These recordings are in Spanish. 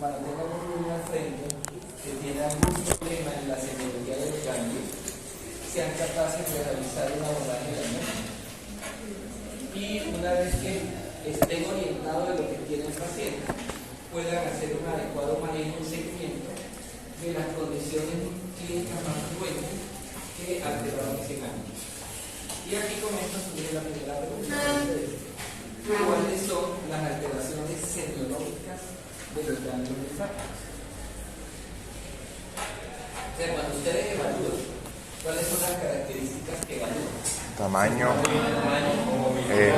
cuando tengamos un niño al frente que tiene algún problema en la señalidad del ganglio, sean capaces de realizar un abordaje de la y una vez que estén orientados de lo que tiene el paciente, puedan hacer un adecuado manejo y seguimiento de las condiciones clínicas más frecuentes que alteraron ese ganglio. Y aquí comienza a subir la primera pregunta. ¿Cuáles son las alteraciones semiológicas de los ganglios linfáticos? O sea, cuando ustedes evalúan, ¿cuáles son las características que evalúan? Tamaño,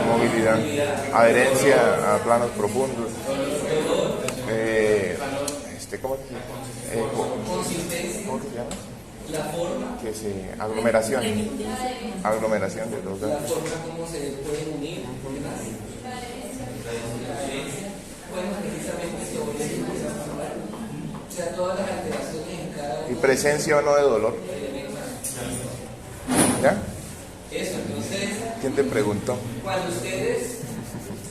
movilidad, adherencia a planos profundos, consistencia, ¿cómo se llama? la forma, Aglomeración de los la datos. forma como se pueden unir, ¿verdad? La adherencia, bueno, precisamente sobre eso empezamos a hablar. O sea, todas las alteraciones en cada uno. Y presencia o no de dolor. ¿Ya? Eso, entonces, ¿Quién te preguntó? cuando ustedes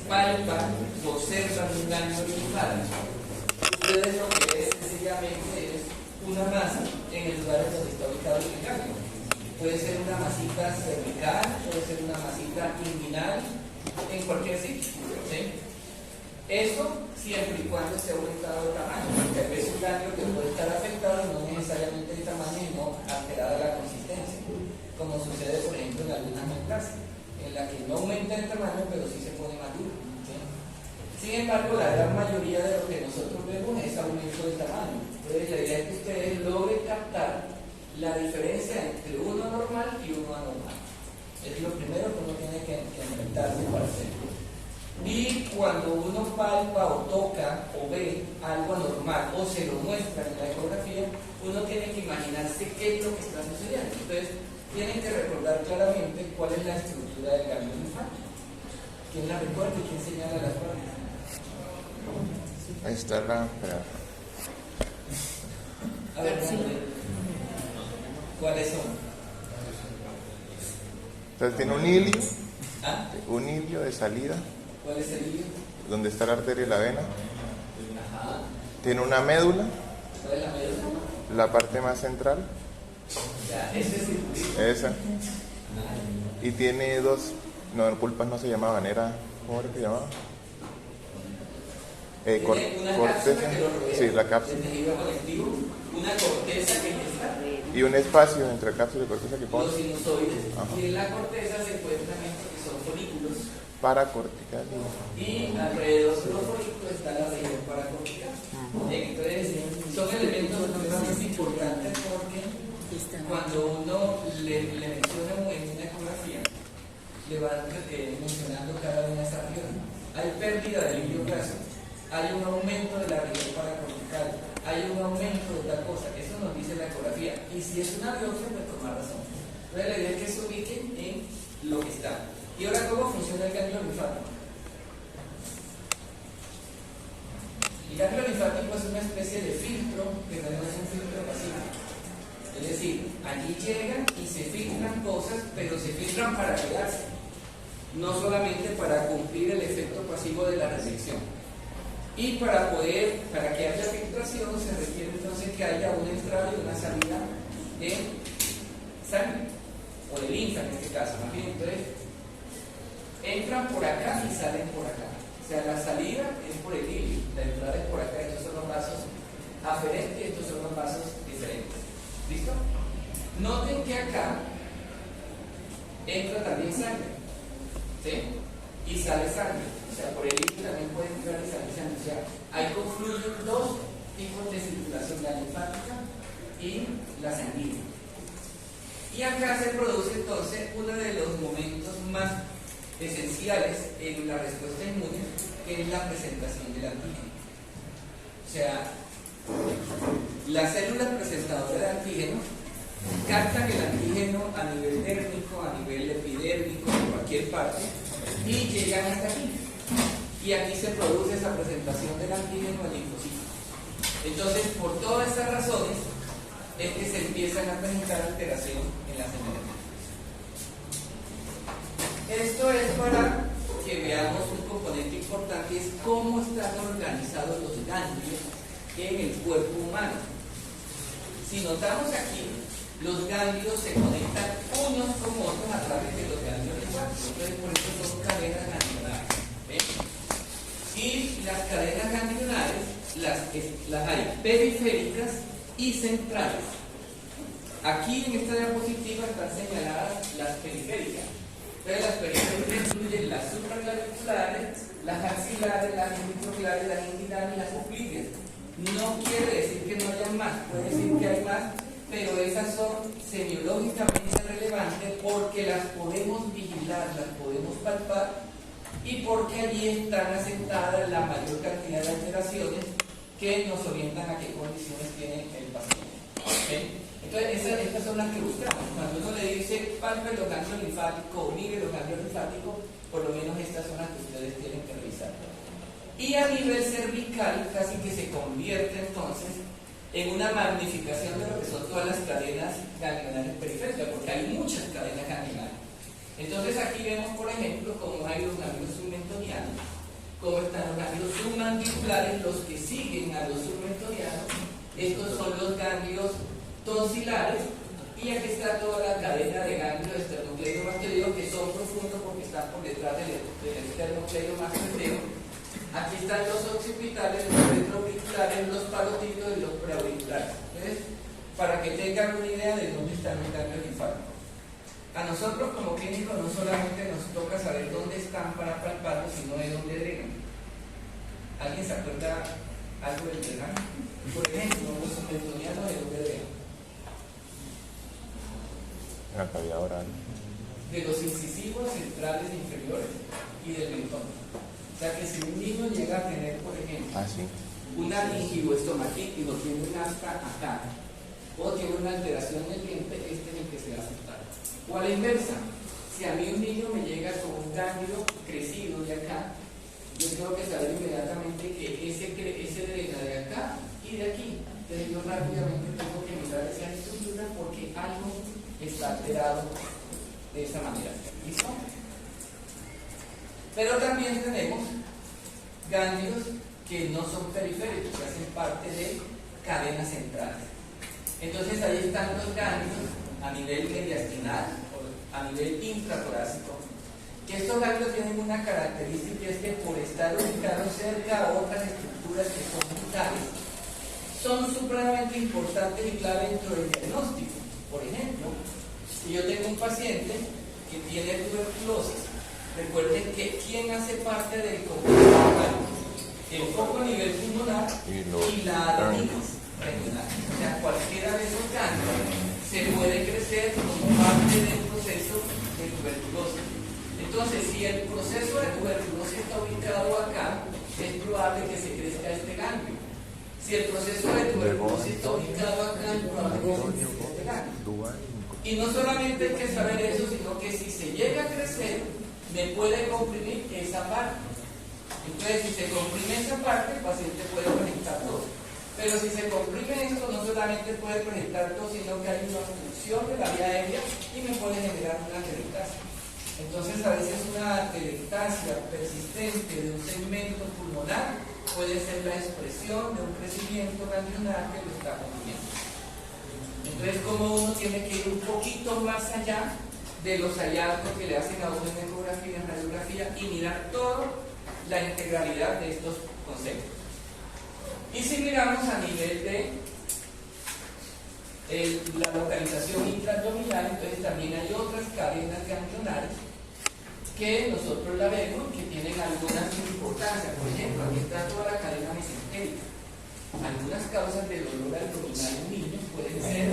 palpan, observan un ganglio linfático, ustedes lo que ven sencillamente es una masa en el lugar donde está ubicado el ganglio. Puede ser una masita cervical, puede ser una masita inguinal, en cualquier sitio, ¿sí? Eso siempre y cuando esté aumentado el tamaño, porque a veces un ganglio que puede estar afectado no necesariamente el tamaño, sino alterada la consistencia, como sucede por ejemplo en algunas metastasis, en la que no aumenta el tamaño pero sí se pone más duro, ¿sí? Sin embargo, la gran mayoría de lo que nosotros vemos es aumento del tamaño. Entonces la idea es que ustedes logren captar la diferencia entre uno normal y uno anormal. Es lo primero que uno tiene que enfrentarse para hacerlo. Y cuando uno palpa o toca o ve algo anormal o se lo muestra en la ecografía, uno tiene que imaginarse qué es lo que está sucediendo. Entonces, tienen que recordar claramente cuál es la estructura del ganglio linfático. ¿Quién la recuerda y quién señala las partes? Ahí está la... A ver, ¿cuáles son? Entonces tiene un hilio, ¿Ah? un hilio de salida, ¿Cuál es el hilio? donde está la arteria y la vena. Ajá. Tiene una médula, ¿Cuál es la médula? la parte más central, O sea, ese es el esa. Y tiene dos, no, pulpas no se llamaban, era, ¿cómo era que se llamaba? Tiene una Corteza, cápsula que lo rodea, sí, la cápsula. el tejido conectivo, una corteza que está, Y un espacio entre cápsula y corteza que los pone sinusoides, Ajá. y en la corteza se encuentran estos que son folículos, paracortical. y alrededor de los folículos está la región paracortical. Entonces, son elementos sumamente importantes porque cuando uno le menciona en una ecografía, le va mencionando cada una de esas regiones. Hay pérdida del hilio graso, hay un aumento de la región paracortical, hay un aumento de tal cosa. Eso nos dice la ecografía. Y si es una biopsia, pues con más razón. Entonces la idea es que se ubiquen en lo que está. Y ahora, ¿cómo funciona el ganglio linfático? El ganglio linfático es una especie de filtro, pero no es un filtro pasivo. Es decir, allí llegan y se filtran cosas, pero se filtran para quedarse, no solamente para cumplir el efecto pasivo de la resección. Y para que haya filtración se requiere entonces que haya una entrada y una salida de sangre, o de linfa en este caso, más bien. Entonces, entran por acá y salen por acá. O sea, la salida es por el hilio, la entrada es por acá. Estos son los vasos aferentes y estos son los vasos diferentes. ¿Listo? Noten que acá entra también sangre, ¿sí? Y sale sangre. O sea, por el hilio también puede entrar y salir sangre. O sea, ahí confluyen dos tipos de circulación, la linfática y la sanguínea. Y acá se produce entonces uno de los momentos más esenciales en la respuesta inmune, que es la presentación del antígeno. O sea, las células presentadoras de antígeno captan el antígeno a nivel dérmico, a nivel epidérmico, en cualquier parte, y llegan hasta aquí. Y aquí se produce esa presentación del antígeno al linfocito. Entonces, por todas estas razones, es que se empiezan a presentar alteración en las hemerotecas. Esto es para que veamos un componente importante, es cómo están organizados los ganglios en el cuerpo humano. Si notamos aquí, los ganglios se conectan unos con otros a través de los ganglios linfáticos. Entonces, por eso son cadenas ganglionares. ¿Ven? Y las cadenas ganglionares las hay periféricas y centrales. Aquí en esta diapositiva están señaladas las periféricas. Entonces, las periféricas incluyen las supraclaviculares, las axilares, las intraclaviculares, las inguinales y las popliteas. No quiere decir que no haya más, puede decir que hay más, pero esas son semiológicamente relevantes porque las podemos vigilar, las podemos palpar y porque allí están asentadas la mayor cantidad de alteraciones que nos orientan a qué condiciones tiene el paciente. ¿Okay? Entonces, estas son las que buscamos. Cuando uno le dice palpe los ganglios linfáticos o mire los ganglios linfáticos, por lo menos estas son las que ustedes tienen que revisar. Y a nivel cervical, casi que se convierte entonces en una magnificación de lo que son todas las cadenas ganglionares periféricas, porque hay muchas cadenas ganglionares. Entonces, aquí vemos, por ejemplo, cómo hay los ganglios submentonianos, cómo están los ganglios submandibulares, los que siguen a los submentonianos. Estos son los ganglios tonsilares, y aquí está toda la cadena de ganglios esternocleidomastoideo que son profundos porque están por detrás del esternocleidomastoideo. Aquí están los occipitales, los retroauriculares, los parotidos y los preauriculares. Entonces, para que tengan una idea de dónde están los ganglios linfáticos. A nosotros como clínicos no solamente nos toca saber dónde están para palparlos, sino de dónde drenan. ¿Alguien se acuerda algo del drenaje? Por ejemplo, los submentonianos, ¿de dónde drenan? La cavidad oral. De los incisivos centrales e inferiores y del mentón. O sea que si un niño llega a tener, por ejemplo, una gingivoestomatitis o tiene un afta acá, o tiene una alteración en el diente, este es el que se va a aceptar. O a la inversa, si a mí un niño me llega con un ganglio crecido de acá, yo tengo que saber inmediatamente que ese drena de acá y de aquí. Entonces yo rápidamente tengo que mirar esa estructura porque algo está alterado de esa manera. ¿Listo? Pero también tenemos ganglios que no son periféricos, que hacen parte de cadenas centrales. Entonces ahí están los ganglios a nivel mediastinal o a nivel intratorácico. Que estos ganglios tienen una característica, y es que por estar ubicados cerca a otras estructuras que son vitales, son supremamente importantes y clave dentro del diagnóstico. Por ejemplo, si yo tengo un paciente que tiene tuberculosis, recuerden que ¿quién hace parte del complejo? El foco a nivel pulmonar y la adenitis regional. O sea, cualquiera de esos ganglios se puede crecer como parte del proceso de tuberculosis. Entonces, si el proceso de tuberculosis está ubicado acá, es probable que se crezca este ganglio. Si el proceso de tuberculosis está ubicado acá, es probable que se crezca este ganglio. Y no solamente hay que saber eso, sino que si se llega a crecer, me puede comprimir esa parte. Entonces, si se comprime esa parte, el paciente puede presentar tos. Pero si se comprime esto, no solamente puede presentar tos, sino que hay una obstrucción de la vía aérea y me puede generar una atelectasia. Entonces, a veces una atelectasia persistente de un segmento pulmonar puede ser la expresión de un crecimiento ganglionar que lo está comprimiendo. Entonces, como uno tiene que ir un poquito más allá de los hallazgos que le hacen a uno en ecografía, en radiografía, y mirar toda la integralidad de estos conceptos. Y si miramos a nivel de la localización intraabdominal, entonces también hay otras cadenas ganglionares que nosotros la vemos que tienen algunas importancias. Por ejemplo, aquí está toda la cadena mesentérica. Algunas causas de dolor abdominal en niños pueden ser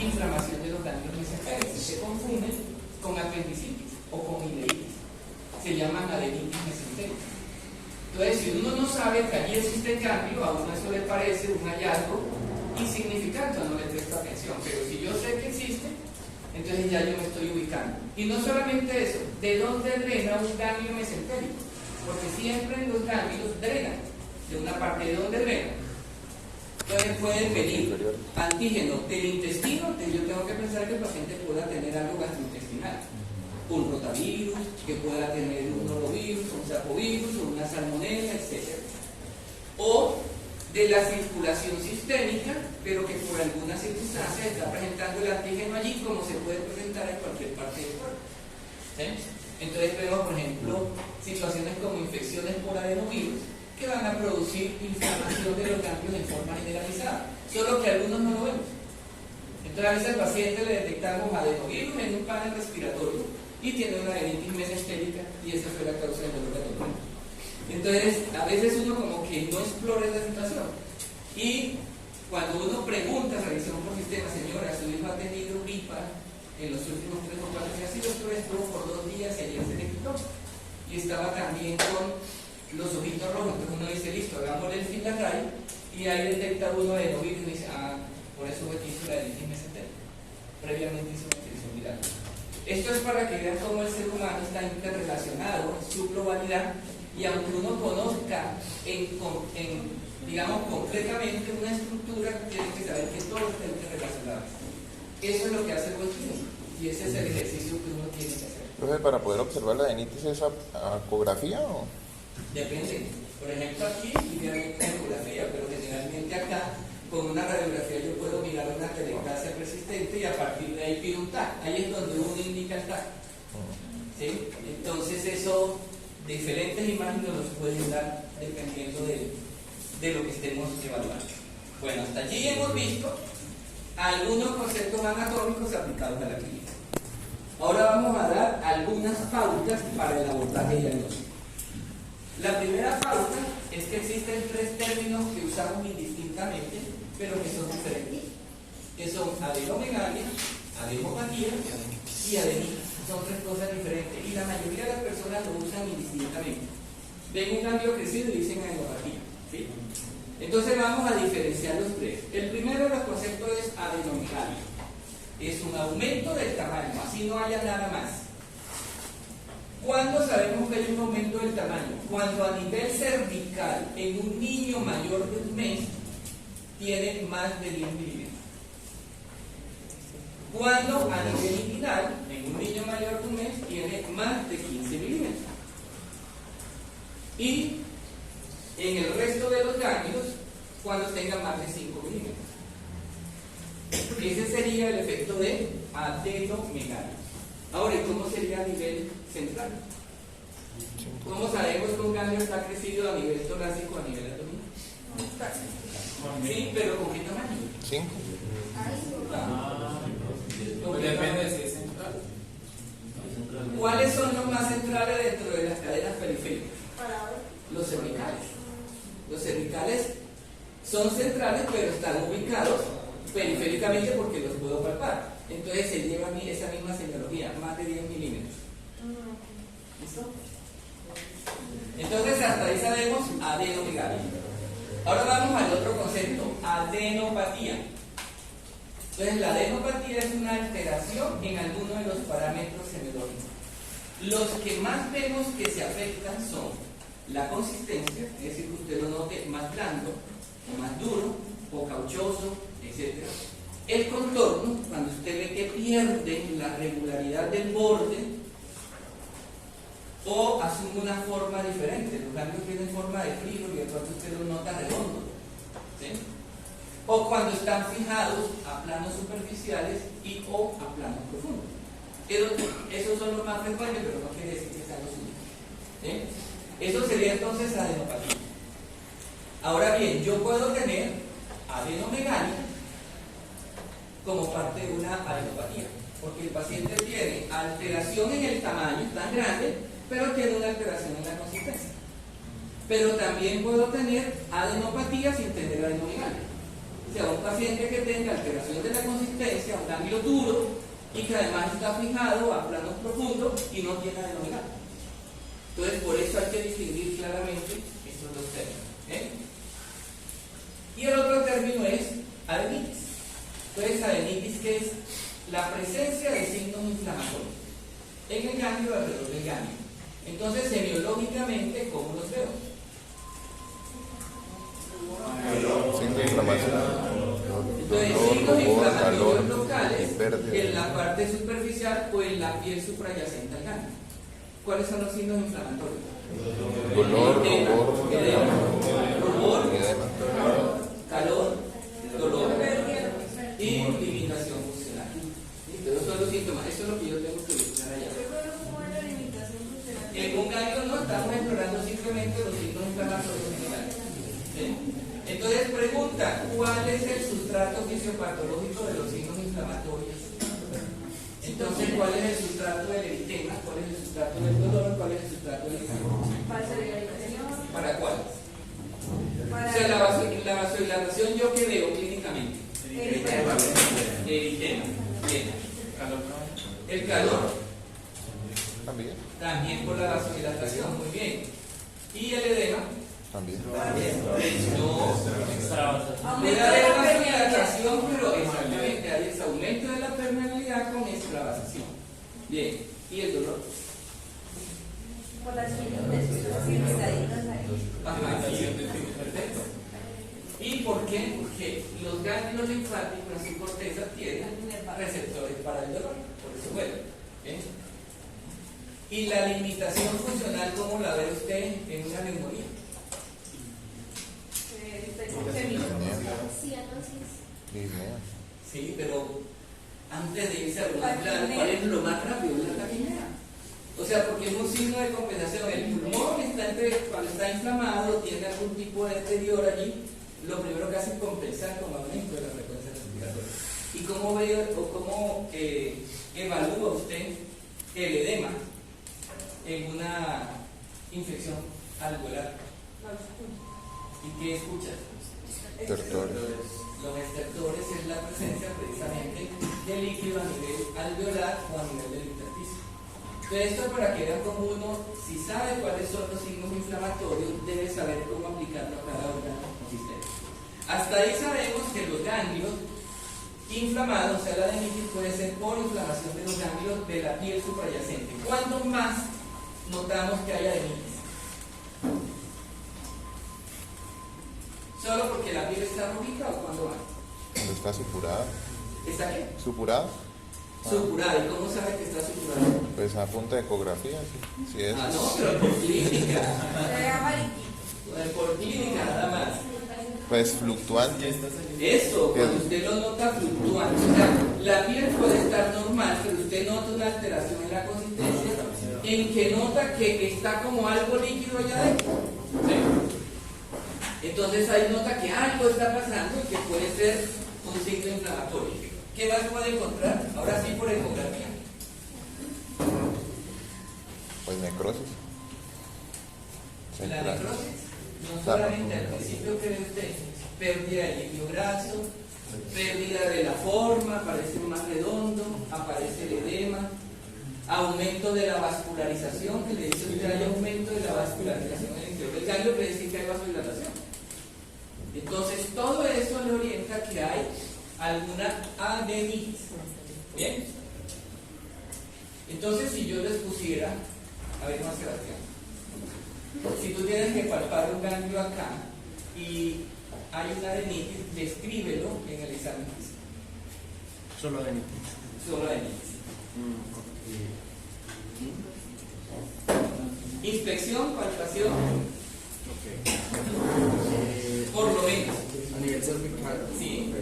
inflamación de los ganglios mesentéricos. Se confunden con apendicitis o con ileitis. Se llaman adenitis mesentérica. Entonces, si uno no sabe que allí existe ganglio, a uno eso le parece un hallazgo insignificante, no le presta atención. Pero si yo sé que existe, entonces ya yo me estoy ubicando. Y no solamente eso, ¿de dónde drena un ganglio mesentérico? Porque siempre los ganglios drenan de una parte. ¿De dónde drenan? Entonces pueden venir antígenos del intestino, entonces yo tengo que pensar que el paciente pueda tener algo gastrointestinal. Un rotavirus, que pueda tener un norovirus, un sapovirus, una salmonella, etc. O de la circulación sistémica, pero que por algunas circunstancias está presentando el antígeno allí como se puede presentar en cualquier parte del cuerpo. ¿Sí? Entonces vemos, por ejemplo, situaciones como infecciones por adenovirus que van a producir inflamación de los ganglios en forma generalizada, solo que algunos no lo vemos. Entonces a veces al paciente le detectamos adenovirus en un panel respiratorio y tiene una adenitis mesentérica y esa fue la causa del dolor abdominal. Entonces a veces uno como que no explora esa situación y cuando uno pregunta, revisión por sistema, señora, su hijo ha tenido gripa en los últimos 3 o 4 días, y doctor estuvo por 2 días y ayer se le quitó y estaba también con los ojitos rojos. Entonces uno dice, listo, hagámosle el Filaray y ahí detecta uno adenovirus y dice, por eso fue que hizo la adenitis mesentérica, previamente hizo una infección viral. Esto es para que vean cómo el ser humano está interrelacionado en su globalidad, y aunque uno conozca digamos concretamente una estructura, tiene que saber que todo está interrelacionado. Eso es lo que hace el buen clínico y ese es el ejercicio que uno tiene que hacer. Entonces, para poder observar la adenitis, ¿es ecografía o...? Depende. Por ejemplo, aquí idealmente es ecografía, pero generalmente acá con una radiografía yo puedo mirar una telectasia persistente y a partir de ahí pido un TAC. Ahí es donde uno indica el TAC. ¿Sí? Entonces eso, diferentes imágenes nos pueden dar dependiendo de lo que estemos evaluando. Bueno, hasta allí hemos visto algunos conceptos anatómicos aplicados a la clínica. Ahora vamos a dar algunas pautas para el abordaje diagnóstico. La primera pauta es que existen 3 términos que usamos indistintamente, pero que son diferentes, que son adenomegalia, adenopatía y adenitis. Son 3 cosas diferentes y la mayoría de las personas lo usan indistintamente. Ven un ganglio crecido y dicen adenopatía, ¿sí? Entonces vamos a diferenciar los 3. El primero de los conceptos es adenomegalia. Es un aumento del tamaño, así no haya nada más. ¿Cuándo sabemos que hay un aumento del tamaño? Cuando a nivel cervical, en un niño mayor de 1 mes, tiene más de 10 milímetros. Cuando a nivel inguinal, en un niño mayor de 1 mes, tiene más de 15 milímetros. Y en el resto de los ganglios, cuando tenga más de 5 milímetros. Ese sería el efecto de adenomegalia. Ahora, ¿y cómo sería a nivel central? ¿Cómo sabemos que un ganglio está crecido a nivel torácico o a nivel abdominal? Sí, pero ¿con qué tamaño? 5. Depende si es central. ¿Cuáles son los más centrales dentro de las cadenas periféricas? Los cervicales. Los cervicales son centrales, pero están ubicados periféricamente porque los puedo palpar. Entonces se lleva a mí esa misma señalogía, más de 10 milímetros. ¿Listo? Entonces hasta ahí sabemos adenomegalia. Ahora vamos al otro concepto, adenopatía. Entonces la adenopatía es una alteración en alguno de los parámetros hemodónicos. Los que más vemos que se afectan son la consistencia, es decir, que usted lo note más blando, o más duro, o cauchoso, etc. El contorno, cuando usted ve que pierde la regularidad del borde o asume una forma diferente. Los ganglios tienen forma de frío y de pronto usted lo nota redondo, ¿sí? O cuando están fijados a planos superficiales y o a planos profundos. Esos son los más frecuentes, pero no quiere decir que sean los únicos, ¿sí? Eso sería entonces adenopatía. Ahora bien, yo puedo tener adenomegalia como parte de una adenopatía, porque el paciente tiene alteración en el tamaño tan grande, pero tiene una alteración en la consistencia. Pero también puedo tener adenopatía sin tener adenomegalia. O sea, un paciente que tenga alteración de la consistencia, un ganglio duro y que además está fijado a planos profundos y no tiene adenomegalia. Entonces, por eso hay que distinguir claramente estos 2 términos. Y el otro término es adenitis. Entonces, adenitis, que es la presencia de signos inflamatorios en el ganglio alrededor del ganglio. Entonces, semiológicamente, ¿cómo los veo? Signos de inflamación. Entonces, signos inflamatorios locales en la parte superficial o en la piel suprayacente al ganglio. ¿Cuáles son los signos inflamatorios? Dolor, Edema, rubor, rubor, edema. Entonces pregunta, ¿cuál es el sustrato fisiopatológico de los signos inflamatorios? Entonces, ¿cuál es el sustrato del eritema? ¿Cuál es el sustrato del dolor? ¿Cuál es el sustrato del inflamación? ¿Para cuál? O sea, la vasodilatación yo que veo clínicamente. Eritema. Bien. El calor. También. También por la vasodilatación, muy bien. ¿Y el edema? También. No. Puede haber vasodilatación, pero exactamente hay ese aumento de la permeabilidad con extravasación. Bien. ¿Y el dolor? Por las cristalinas ahí. Ajá, perfecto. ¿Y por qué? Porque los ganglios linfáticos en su corteza tienen receptores para el dolor, por eso vuelve. ¿Bien? Y la limitación funcional, ¿cómo la ve usted en una neumonía? Disnea. Sí, pero antes de irse a lo más claro, ¿cuál es lo más rápido? La taquimea. O sea, porque es un signo de compensación. El pulmón cuando está inflamado, tiene algún tipo de deterioro allí. Lo primero que hace es compensar con aumento de la frecuencia respiratoria. ¿Y cómo ve o cómo evalúa usted el edema en una infección alveolar? ¿Y qué escucha? Estertores. Los estertores es la presencia precisamente de líquido a nivel alveolar o a nivel del intersticio. Entonces, esto para que vean cómo uno, si sabe cuáles son los signos inflamatorios, debe saber cómo aplicarlo a cada órgano o sistema. Hasta ahí sabemos que los ganglios inflamados, o sea, la adenitis puede ser por inflamación de los ganglios de la piel suprayacente. ¿Cuándo más notamos que hay adenitis? ¿Solo porque la piel está rojita o cuándo más? Cuando está supurada. ¿Está qué? ¿Supurada? Supurada. ¿Y cómo sabe que está supurada? Pues a punta de ecografía, sí. Sí es. Ah, no, pero por clínica. Se ve amarillito. Por clínica nada más. Pues fluctuante. Eso, cuando usted lo nota fluctuante. O sea, la piel puede estar normal, pero usted nota una alteración en la consistencia en que nota que está como algo líquido allá adentro. ¿Sí? Entonces ahí nota que algo está pasando y que puede ser un signo inflamatorio. ¿Qué más puede encontrar? Ahora sí por ecografía. Pues necrosis. La Central. necrosis, no solamente al principio que ve usted, pérdida del líquido graso, pérdida de la forma, parece más redondo, aparece el edema, aumento de la vascularización, que le dice usted hay aumento de la vascularización en el interior del ganglio, quiere decir que hay vasodilatación. Entonces todo eso le orienta a que hay alguna adenitis. Bien. Entonces si yo les pusiera, a ver más Sebastián, si tú tienes que palpar un ganglio acá y hay una adenitis, descríbelo en el examen físico. Solo adenitis. Solo adenitis. Inspección, palpación, por lo menos. A nivel cervical. Sí.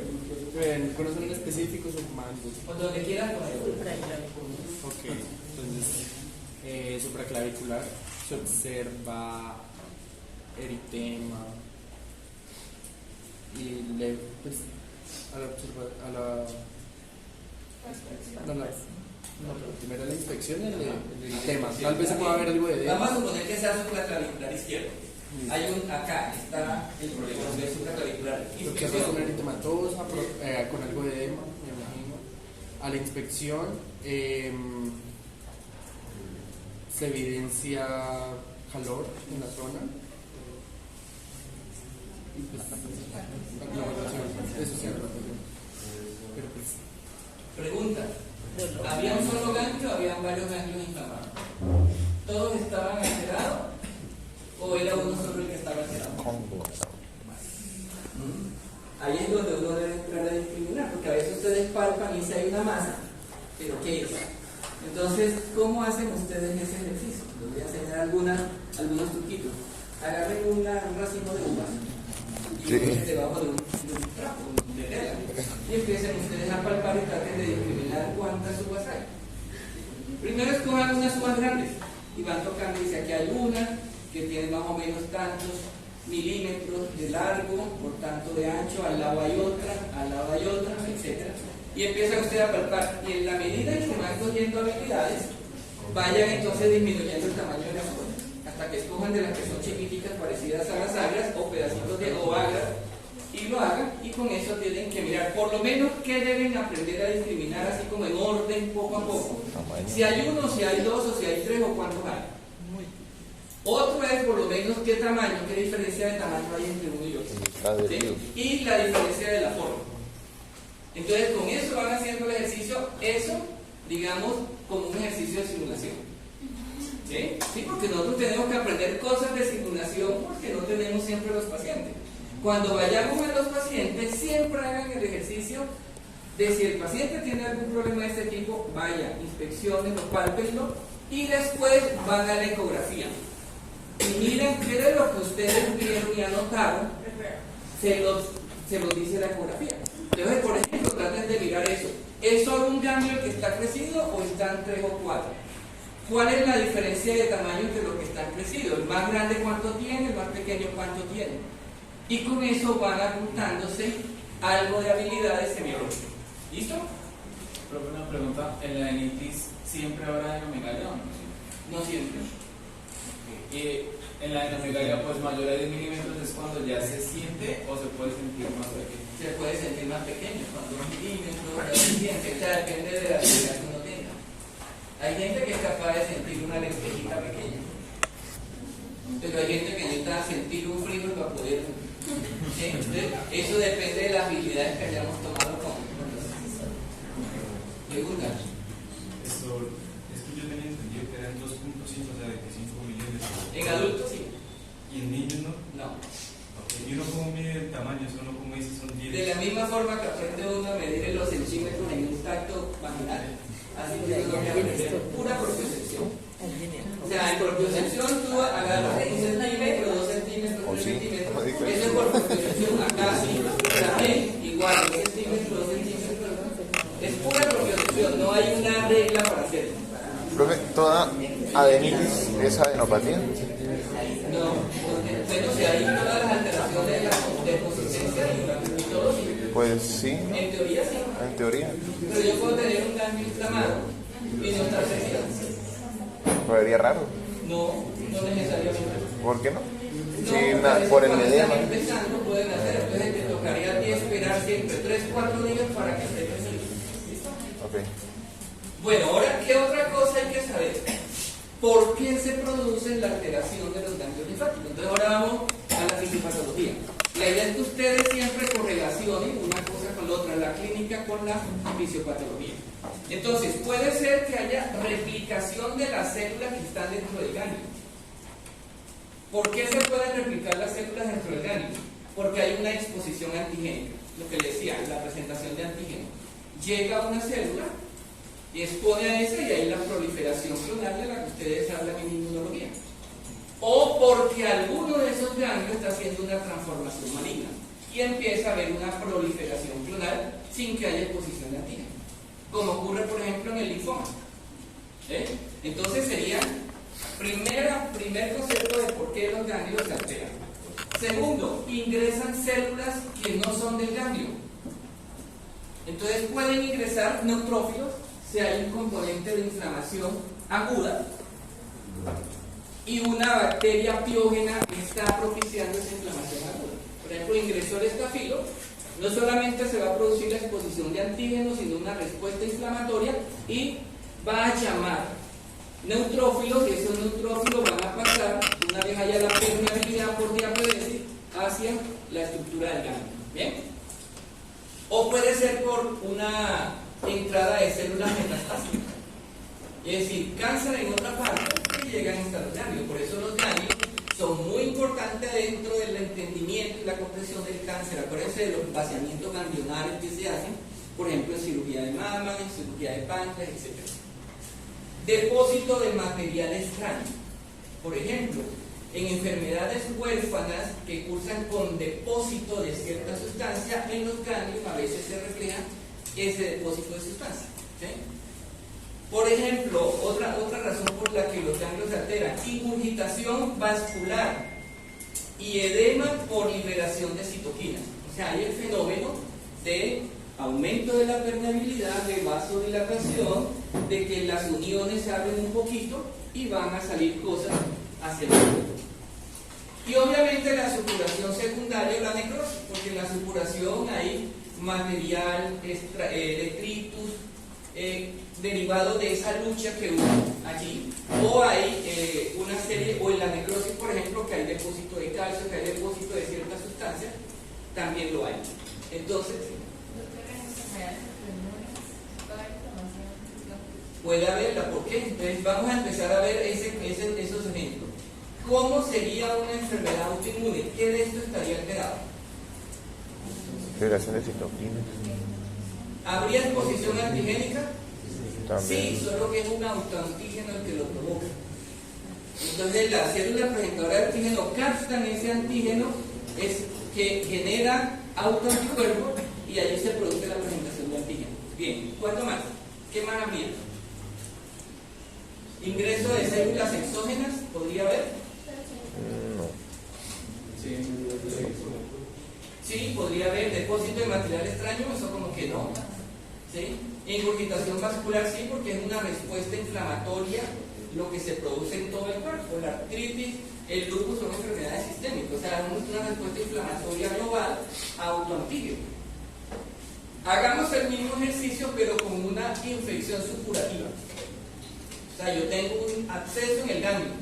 ¿Cuáles son específicos o mandos? O donde quieras ponerlo. Ok, entonces supraclavicular se observa eritema y pues pero primero la inspección y el eritema. Tal vez se pueda ver algo de edema. Vamos a suponer que sea supraclavicular izquierdo. Hay acá está el problema de supraclavicular. Lo que hace con eritematosa, con algo de edema, me imagino. A la inspección se evidencia calor en la zona. Y pues la evaluación, eso sí, pero pues Pregunta. ¿Había un solo ganglio o habían varios ganglios inflamados? ¿Todos estaban alterados? ¿O era uno solo el que estaba alterado? Ahí es donde uno debe entrar a discriminar, porque a veces ustedes palpan y si hay una masa, pero ¿qué es? Entonces, ¿cómo hacen ustedes ese ejercicio? Les voy a enseñar algunos truquitos. Agarren un racimo de uvas y ponen debajo de un trapo, de tela, y empiecen ustedes a palpar y traten de discriminar cuántas uvas hay. Primero escojan unas uvas grandes y van tocando y dice aquí hay una que tiene más o menos tantos milímetros de largo, por tanto de ancho, al lado hay otra, etc. Y empieza usted a palpar, y en la medida en que van cogiendo habilidades, vayan entonces disminuyendo el tamaño de las cosas, hasta que escojan de las que son chiquiticas parecidas a las agras o pedacitos de o agras y lo hagan, y con eso tienen que mirar por lo menos qué deben aprender a discriminar, así como en orden, poco a poco, si hay uno, si hay dos, o si hay tres, o cuántos hay. Otro es por lo menos qué tamaño, qué diferencia de tamaño hay entre uno y otro, ¿sí? Y la diferencia de la forma. Entonces con eso van haciendo el ejercicio, eso digamos como un ejercicio de simulación, ¿sí? Sí, porque nosotros tenemos que aprender cosas de simulación porque no tenemos siempre los pacientes. Cuando vayamos a los pacientes, siempre hagan el ejercicio de si el paciente tiene algún problema de este tipo, vaya, inspeccionenlo, pálpenlo y después van a la ecografía. Y miren qué de lo que ustedes vieron y anotaron se los dice la ecografía. Entonces, por ejemplo, traten de mirar eso. ¿Es solo un ganglio el que está crecido o están 3 o 4? ¿Cuál es la diferencia de tamaño entre los que están crecidos? ¿El más grande cuánto tiene? ¿El más pequeño cuánto tiene? Y con eso van apuntándose algo de habilidades semiológicas. ¿Listo? Pero una pregunta, ¿en la adenitis siempre habrá adenomegalia o no? No siempre. Y en la adenomegalia, pues mayor a 10 milímetros es cuando ya se siente o se puede sentir más pequeño. Se puede sentir más pequeño, cuando 2 milímetros, se siente, o sea, depende de la habilidad que uno tenga. Hay gente que es capaz de sentir una lentejita pequeña, pero hay gente que necesita sentir un frío para poder. ¿Sí? Entonces, eso depende de las habilidades que hayamos tomado con preguntas. Esto, es que yo tenía entendido que eran 2.5, o sea, 25 milímetros. En adultos sí. ¿Y en niños no? No. Okay. ¿Y uno cómo mide el tamaño? ¿Uno cómo dice son 10? De la misma forma que aprende uno a medir los centímetros en un tacto vaginal, así que uno que aprender pura propiocepción. O sea, en propiocepción tú agarras 1 centímetro, 2 centímetros, 3 centímetros, eso es por propiocepción. Acá sí, también igual, 2 centímetros, 2 centímetros. Es pura propiocepción, no hay una regla para hacerlo. Profe, ¿toda adenitis es adenopatía? No, porque bueno, si hay todas las alteraciones de consistencia y todo, sí. Pues sí, ¿no? En teoría sí. En teoría. Pero yo puedo tener un ganglio inflamado y no estar crecido. Pero sería raro. No, no necesariamente. ¿Por qué no? No, Sí, porque por el cuando mediano. están empezando pueden hacer, entonces te tocaría a ti esperar siempre 3-4 días para que esté crecido. ¿Listo? Ok. Bueno, ahora, ¿qué otra cosa hay que saber? ¿Por qué se produce la alteración de los ganglios linfáticos? Entonces ahora vamos a la fisiopatología. La idea es que ustedes siempre correlacionen una cosa con la otra, la clínica con la fisiopatología. Entonces, puede ser que haya replicación de las células que están dentro del ganglio. ¿Por qué se pueden replicar las células dentro del ganglio? Porque hay una exposición antigénica, lo que les decía, la presentación de antígeno. Llega a una célula y expone a esa y hay la proliferación clonal de la que ustedes hablan en inmunología. O porque alguno de esos ganglios está haciendo una transformación maligna y empieza a haber una proliferación clonal sin que haya exposición de antígeno, como ocurre por ejemplo en el linfoma. Entonces sería primer concepto de por qué los ganglios se alteran. Segundo, ingresan células que no son del ganglio. Entonces pueden ingresar neutrófilos si hay un componente de inflamación aguda y una bacteria piógena está propiciando esa inflamación aguda. Por ejemplo, ingresó el estafilo, no solamente se va a producir la exposición de antígenos, sino una respuesta inflamatoria y va a llamar neutrófilos, y esos neutrófilos van a pasar, una vez haya la permeabilidad por diapedresis, hacia la estructura del ganglio. ¿Bien? O puede ser por una entrada de células metastásicas, es decir, cáncer en otra parte y llegan hasta los ganglios. Por eso los ganglios son muy importantes dentro del entendimiento y la comprensión del cáncer. Acuérdense de los vaciamientos ganglionares que se hacen, por ejemplo, en cirugía de mama, en cirugía de páncreas, etc. Depósito de material extraño. Por ejemplo, en enfermedades huérfanas que cursan con depósito de cierta sustancia, en los ganglios a veces se refleja ese depósito de sustancia. ¿Sí? Por ejemplo, otra razón por la que los ganglios se alteran, ingurgitación vascular. y edema por liberación de citoquinas. O sea, hay el fenómeno de aumento de la permeabilidad, de vasodilatación, de que las uniones se abren un poquito y van a salir cosas hacia el cuerpo. Y obviamente la supuración secundaria o la necrosis, porque en la supuración hay material, detritus, derivado de esa lucha que hubo allí, o hay una serie, o en la necrosis, por ejemplo, que hay depósito de calcio, que hay depósito de ciertas sustancias, también lo hay. Entonces, puede haberla, ¿por qué? Entonces vamos a empezar a ver esos ejemplos. ¿Cómo sería una enfermedad autoinmune? ¿Qué de esto estaría alterado? Liberación de citoquinas. ¿Habría exposición antigénica? También. Sí, solo que es un autoantígeno el que lo provoca. Entonces las células presentadoras de antígeno captan ese antígeno que genera autoanticuerpos y allí se produce la presentación de antígeno. Bien, ¿cuánto más? ¿Qué más habría? ¿Ingreso de células exógenas? ¿Podría haber? No. Sí, podría haber depósito de material extraño, eso como que no. ¿Sí? Ingurgitación vascular sí, porque es una respuesta inflamatoria lo que se produce en todo el cuerpo. La artritis, el lupus son enfermedades sistémicas, o sea, es una respuesta inflamatoria global a autoantígeno. Hagamos el mismo ejercicio pero con una infección supurativa. O sea, yo tengo un absceso en el ganglio.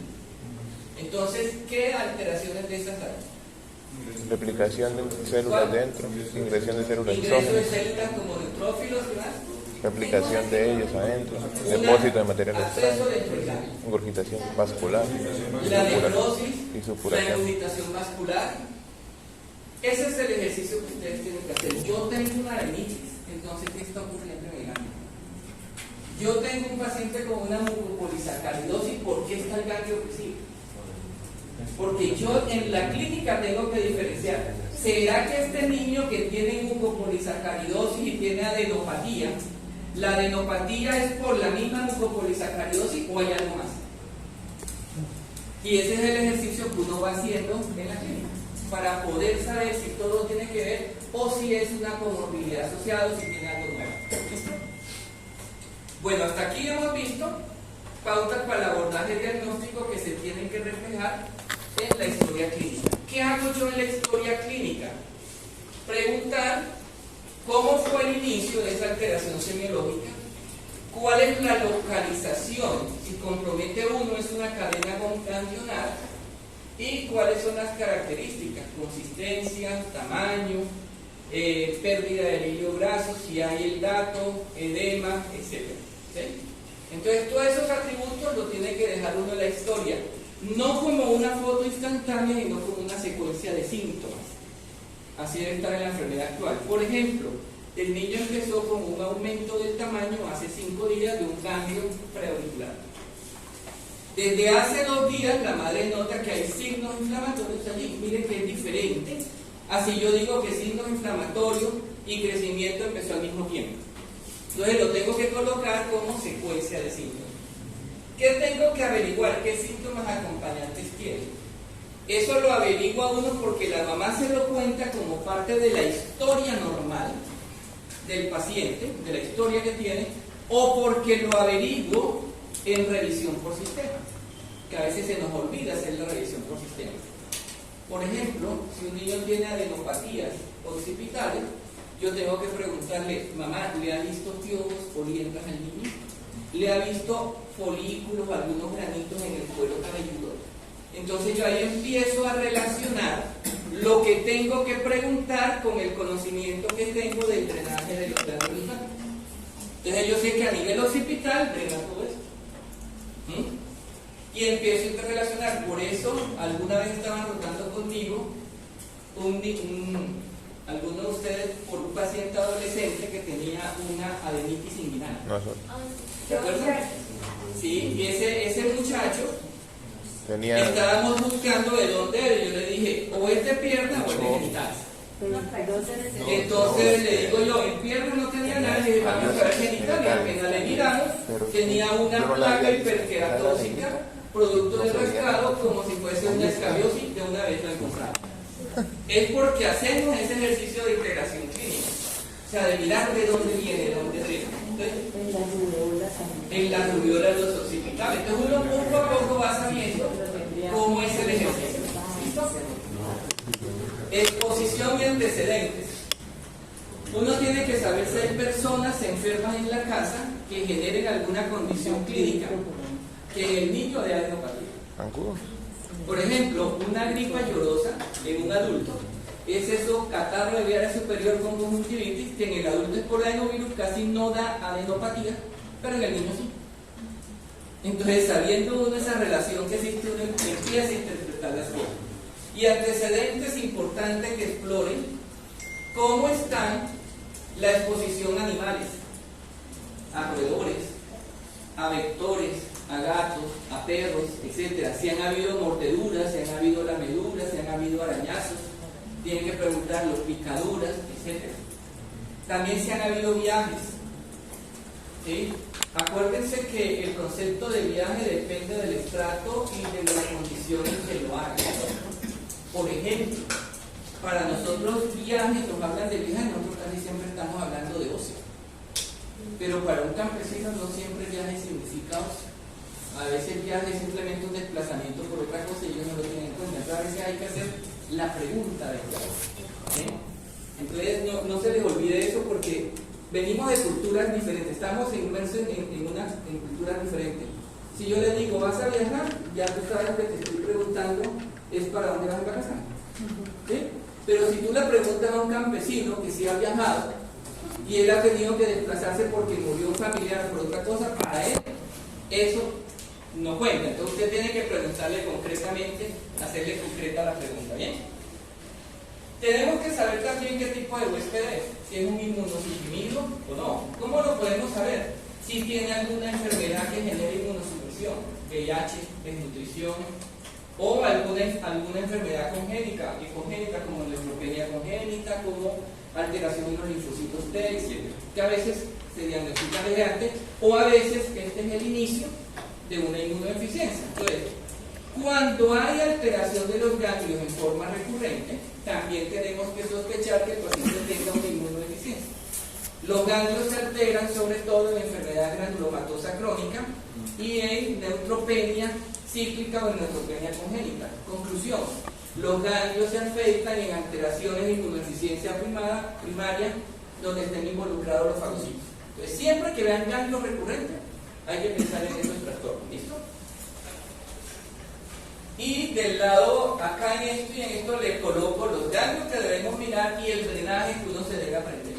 Entonces, ¿qué alteraciones de esas hay? Replicación de células dentro, ingresión de células Ingreso de exógenas, células como neutrófilos y más. replicación de ellos adentro, depósito de material Absceso extraño, dentro del ganglio. ingurgitación vascular La necrosis, y la supuración. ingurgitación vascular. Ese es el ejercicio que ustedes tienen que hacer. Yo tengo una adenitis, entonces, ¿qué está ocurriendo en el ganglio? Yo tengo un paciente con una mucopolisacaridosis, ¿por qué está el ganglio opresivo? Porque yo en la clínica tengo que diferenciar. ¿Será que este niño que tiene mucopolisacaridosis y tiene adenopatía, la adenopatía es por la misma mucopolisacaridosis o hay algo más? Y ese es el ejercicio que uno va haciendo en la clínica para poder saber si todo tiene que ver o si es una comorbilidad asociada o si tiene algo nuevo. ¿Listo? Bueno, hasta aquí hemos visto pautas para el abordaje diagnóstico que se tienen que reflejar en la historia clínica. ¿Qué hago yo en la historia clínica? Preguntar cómo fue el inicio de esa alteración semiológica, cuál es la localización, si compromete uno es una cadena ganglionar, y cuáles son las características, consistencia, tamaño, pérdida del hilo graso, si hay el dato, edema, etc. ¿Sí? Entonces todos esos atributos los tiene que dejar uno en la historia, no como una foto instantánea, sino como una secuencia de síntomas. Así debe estar en la enfermedad actual. Por ejemplo, el niño empezó con un aumento del tamaño hace 5 días de un ganglio preauricular. Desde hace 2 días la madre nota que hay signos inflamatorios allí. Miren que es diferente. Así yo digo que signos inflamatorios y crecimiento empezó al mismo tiempo. Entonces lo tengo que colocar como secuencia de síntomas. ¿Qué tengo que averiguar? ¿Qué síntomas acompañantes tiene? Eso lo averigua uno porque la mamá se lo cuenta como parte de la historia normal del paciente, de la historia que tiene, o porque lo averiguo en revisión por sistema, que a veces se nos olvida hacer la revisión por sistema. Por ejemplo, si un niño tiene adenopatías occipitales, yo tengo que preguntarle, mamá, ¿le ha visto piojos o liendras al niño? ¿Le ha visto folículos, algunos granitos en el cuero cabelludo? Entonces yo ahí empiezo a relacionar lo que tengo que preguntar con el conocimiento que tengo del drenaje de los ganglios linfáticos. Entonces yo sé que a nivel occipital drena todo eso. Y empiezo a interrelacionar. Por eso, alguna vez estaban rotando conmigo algunos de ustedes por un paciente adolescente que tenía una adenitis inguinal. ¿Se acuerdan? Sí, y ese muchacho estábamos buscando de dónde era. Yo le dije, o es de pierna o es de genitales. Entonces le digo yo, en pierna no tenía nada, le dije, vamos a ver genital, y apenas le miramos, tenía una placa hiperqueratóxica producto del rastrado como si fuese una escabiosis de una vez lo encontramos. Es porque hacemos ese ejercicio de integración clínica, o sea, de mirar de dónde viene, de dónde drena. En la rubiola los occipitales. Entonces uno poco a poco va sabiendo cómo es el ejercicio. ¿Listo? Exposición y antecedentes. Uno tiene que saber si hay personas enfermas en la casa que generen alguna condición clínica que el niño de adenopatía. Zancudo. Por ejemplo, una gripa llorosa en un adulto es eso, catarro de vía superior con conjuntivitis, que en el adulto es por adenovirus, casi no da adenopatía, pero en el niño sí. Entonces, sabiendo uno esa relación que existe, uno empieza a interpretar las cosas. Y antecedentes importantes que exploren cómo están la exposición a animales, a roedores, a vectores, a gatos, a perros, etc. Si han habido mordeduras, si han habido lameduras, si han habido arañazos, tienen que preguntarlo, picaduras, etc. También si han habido viajes. ¿Sí? Acuérdense que el concepto de viaje depende del estrato y de las condiciones que lo hagan. Por ejemplo, para nosotros viajes, nos hablan de viajes, nosotros casi siempre estamos hablando de ocio. Pero para un campesino no siempre viaje significa ocio. A veces viaje es simplemente un desplazamiento por otra cosa y ellos no lo tienen en cuenta. Entonces a veces hay que hacer la pregunta de viaje. ¿Sí? Entonces no se les olvide eso porque venimos de culturas diferentes, estamos inmersos en culturas diferentes. Si yo les digo, vas a viajar, ya tú sabes lo que te estoy preguntando es para dónde vas a vacacionar. ¿Sí? Pero si tú le preguntas a un campesino que sí ha viajado y él ha tenido que desplazarse porque murió un familiar por otra cosa, para él eso no cuenta. Entonces usted tiene que preguntarle concretamente, hacerle concreta la pregunta. ¿Bien? Tenemos que saber también qué tipo de huésped es, si es un inmunosuprimido o no. ¿Cómo lo podemos saber? Si tiene alguna enfermedad que genere inmunosupresión, VIH, desnutrición, o alguna enfermedad congénita como neutropenia congénita, como alteración en los linfocitos T, etc., que a veces se diagnostica desde antes, o a veces este es el inicio de una inmunodeficiencia. Entonces, cuando hay alteración de los ganglios en forma recurrente, también tenemos que sospechar que el paciente tenga una inmunodeficiencia. Los ganglios se alteran sobre todo en enfermedad granulomatosa crónica y en neutropenia cíclica o en neutropenia congénita. Conclusión: los ganglios se afectan en alteraciones de inmunodeficiencia primaria donde estén involucrados los fagocitos. Entonces, siempre que vean ganglios recurrentes, hay que pensar en esos trastornos. ¿Listo? Y del lado, acá en esto y en esto le coloco los ganglios que debemos mirar y el drenaje que uno se debe aprender.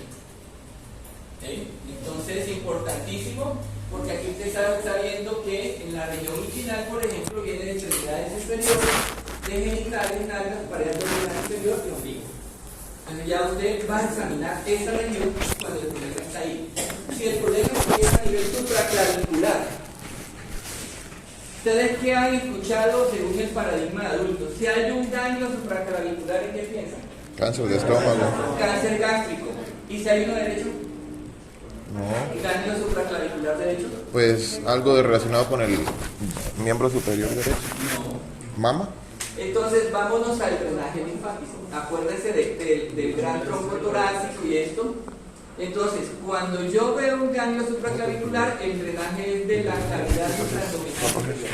¿Sí? Entonces es importantísimo porque aquí usted está viendo que en la región inguinal, por ejemplo, vienen extremidades inferiores de genitales, nalgas, pared abdominal inferior y ombligo. Entonces ya usted va a examinar esa región cuando el problema está ahí. Si el problema es a nivel supraclavicular, ¿ustedes qué han escuchado según el paradigma de adultos? Si hay un daño supraclavicular, ¿en qué piensan? Cáncer de estómago. Cáncer gástrico. ¿Y si hay uno derecho? No. ¿Daño supraclavicular derecho? Pues algo relacionado con el miembro superior derecho. No. ¿Mama? Entonces vámonos al drenaje linfático. Acuérdense del gran tronco torácico y esto. Entonces, cuando yo veo un ganglio supraclavicular, el drenaje es de la cavidad supraabdominal superior.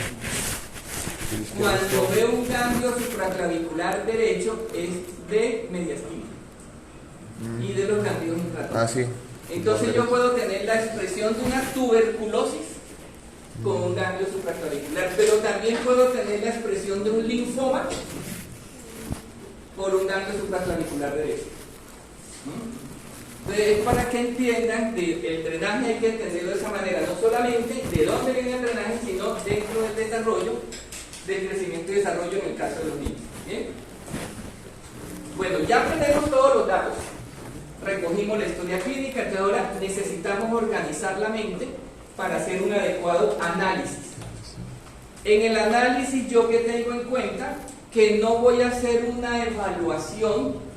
Cuando veo un ganglio supraclavicular derecho, es de mediastina y de los ganglios infratorácicos. Ah, sí. Entonces yo puedo tener la expresión de una tuberculosis con un ganglio supraclavicular, pero también puedo tener la expresión de un linfoma por un ganglio supraclavicular derecho. Entonces, es para que entiendan que el drenaje hay que entenderlo de esa manera, no solamente de dónde viene el drenaje, sino dentro del desarrollo, del crecimiento y desarrollo en el caso de los niños. ¿Bien? Bueno, ya tenemos todos los datos. Recogimos la historia clínica, que ahora necesitamos organizar la mente para hacer un adecuado análisis. En el análisis, yo que tengo en cuenta que no voy a hacer una evaluación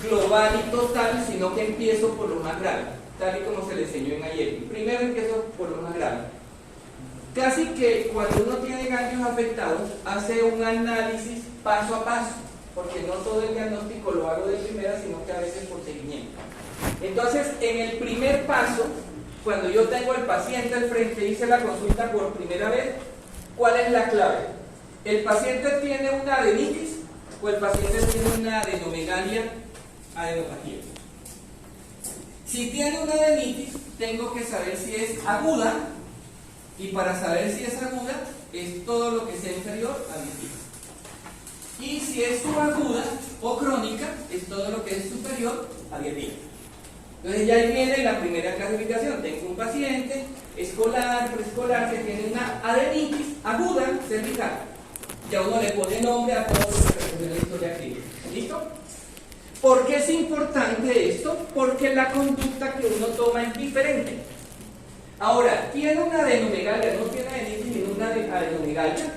global y total, sino que empiezo por lo más grave, tal y como se le enseñó en ayer. Primero empiezo por lo más grave. Casi que cuando uno tiene ganglios afectados, hace un análisis paso a paso, porque no todo el diagnóstico lo hago de primera, sino que a veces por seguimiento. Entonces, en el primer paso, cuando yo tengo al paciente al frente, hice la consulta por primera vez, ¿cuál es la clave? ¿El paciente tiene una adenitis o el paciente tiene una adenomegalia, adenopatía? Si tiene una adenitis, tengo que saber si es aguda, y para saber si es aguda, es todo lo que sea inferior a 10 días. Y si es subaguda o crónica, es todo lo que es superior a 10 días. Entonces ya ahí viene la primera clasificación. Tengo un paciente escolar, preescolar, que tiene una adenitis aguda cervical. Ya uno le pone nombre a todo lo que representa la historia clínica. ¿Listo? ¿Por qué es importante esto? Porque la conducta que uno toma es diferente. Ahora, tiene una adenomegalia, no tiene adenitis ni una adenomegalia,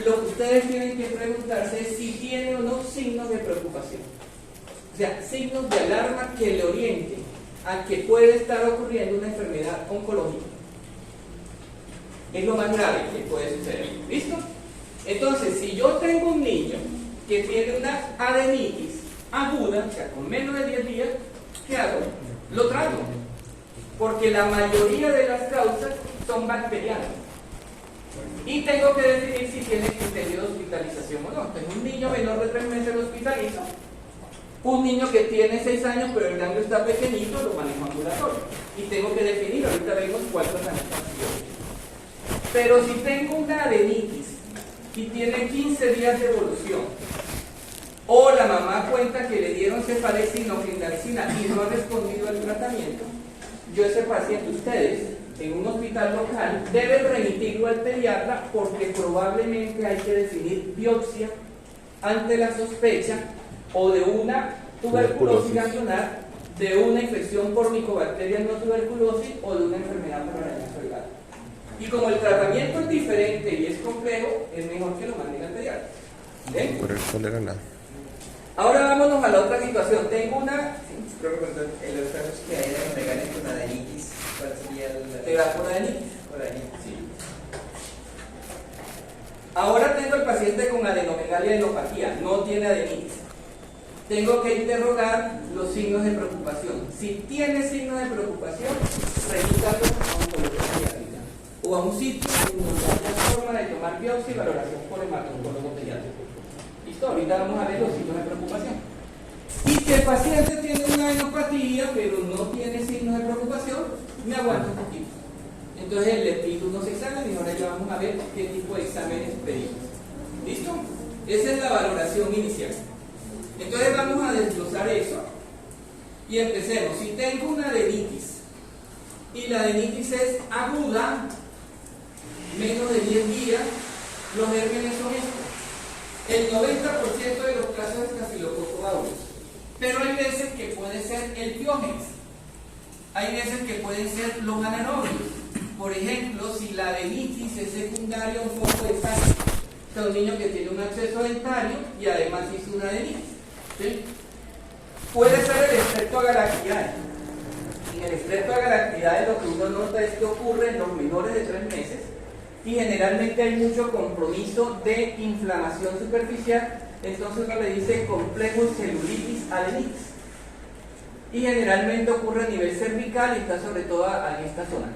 lo que ustedes tienen que preguntarse es si tiene o no signos de preocupación. O sea, signos de alarma que le orienten a que puede estar ocurriendo una enfermedad oncológica. Es lo más grave que puede suceder. ¿Listo? Entonces, si yo tengo un niño que tiene una adenitis aguda, o sea, con menos de 10 días, ¿qué hago? Lo trato. Porque la mayoría de las causas son bacterianas. Y tengo que definir si tiene criterio de hospitalización o no. Entonces, un niño menor de 3 meses lo hospitalizo. Un niño que tiene 6 años, pero el ganglio está pequeñito, lo manejo ambulatorio. Y tengo que definir, ahorita vemos cuál tratamiento. Pero si tengo una adenitis y tiene 15 días de evolución, o la mamá cuenta que le dieron cefalexina o clindamicina y no ha respondido al tratamiento, yo ese paciente, ustedes, en un hospital local, deben remitirlo al pediatra porque probablemente hay que definir biopsia ante la sospecha o de una tuberculosis ganglionar, de una infección por micobacterias no tuberculosis o de una enfermedad por arañazo del gato. Y como el tratamiento es diferente y es complejo, es mejor que lo manden al pediatra. ¿Ven? Por el sol era nada. Ahora vámonos a la otra situación. Tengo una... Creo que en los casos que hay adenomegalias con adenitis, ¿cuál sería el...? ¿Te da por adenitis? Por adenitis. Sí. Ahora tengo el paciente con adenomegalia adenopatía, no tiene adenitis. Tengo que interrogar los signos de preocupación. Si tiene signos de preocupación, remítalo a oncología pediátrica o a un sitio donde haya forma de tomar biopsia y valoración por hemato-oncólogo pediátrico. ¿Listo? Ahorita vamos a ver los signos de preocupación. Y si el paciente tiene una adenopatía, pero no tiene signos de preocupación, me aguanto un poquito. Entonces le pido unos exámenes y ahora ya vamos a ver qué tipo de exámenes pedimos. ¿Listo? Esa es la valoración inicial. Entonces vamos a desglosar eso y empecemos. Si tengo una adenitis y la adenitis es aguda, menos de 10 días, los gérmenes son estos. El 90% de los casos es Staphylococcus aureus, pero hay veces que puede ser el Piógenes, hay veces que pueden ser los anaerobios. Por ejemplo, si la adenitis es secundaria a un foco dentario, o sea, un niño que tiene un absceso dentario y además hizo una adenitis, ¿sí? Puede ser el Streptogalactidae. En el Streptogalactidae lo que uno nota es que ocurre en los menores de 3 meses y generalmente hay mucho compromiso de inflamación superficial, entonces uno le dice complejo celulitis adenitis y generalmente ocurre a nivel cervical y está sobre todo en esta zona.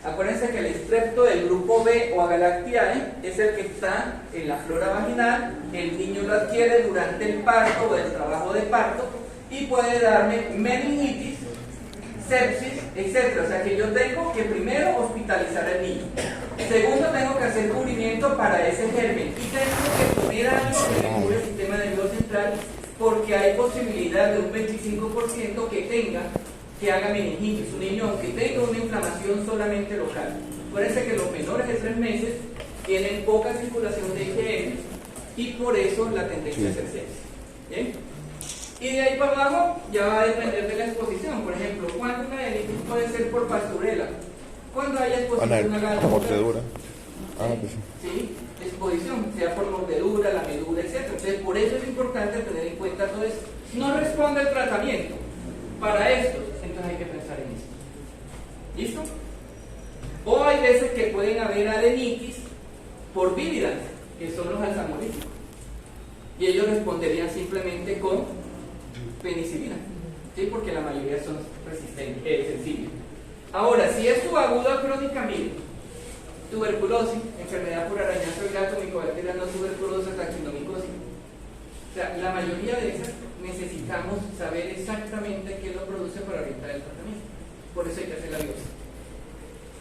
Acuérdense que el strepto del grupo B o Agalactidae es el que está en la flora vaginal, el niño lo adquiere durante el parto o el trabajo de parto y puede darme meningitis, sepsis, etc. O sea que yo tengo que primero hospitalizar al niño. Segundo, tengo que hacer cubrimiento para ese germen y tengo que poner algo que cubra el sistema nervioso central porque hay posibilidad de un 25% que haga meningitis. Un niño, aunque tenga una inflamación solamente local. Acuérdense que los menores de 3 meses tienen poca circulación de IgM y por eso la tendencia a hacer sepsis. ¿Bien? Y de ahí para abajo ya va a depender de la exposición. Por ejemplo, ¿cuándo una adenitis puede ser por pasturela? Cuando haya exposición a la mordedura. Pues sí, exposición, sea por mordedura, la medula, etc. Entonces, por eso es importante tener en cuenta todo eso. No responde el tratamiento para esto, entonces hay que pensar en esto. ¿Listo? O hay veces que pueden haber adenitis por vívidas, que son los alzamolíticos. Y ellos responderían simplemente con penicilina, ¿sí? Porque la mayoría son resistentes, sensibles. Ahora, si es subaguda crónica, mire, tuberculosis, enfermedad por arañazo del gato, micobacteria no tuberculosa, taquinomicosis. O sea, la mayoría de esas necesitamos saber exactamente qué lo produce para orientar el tratamiento. Por eso hay que hacer la biopsia.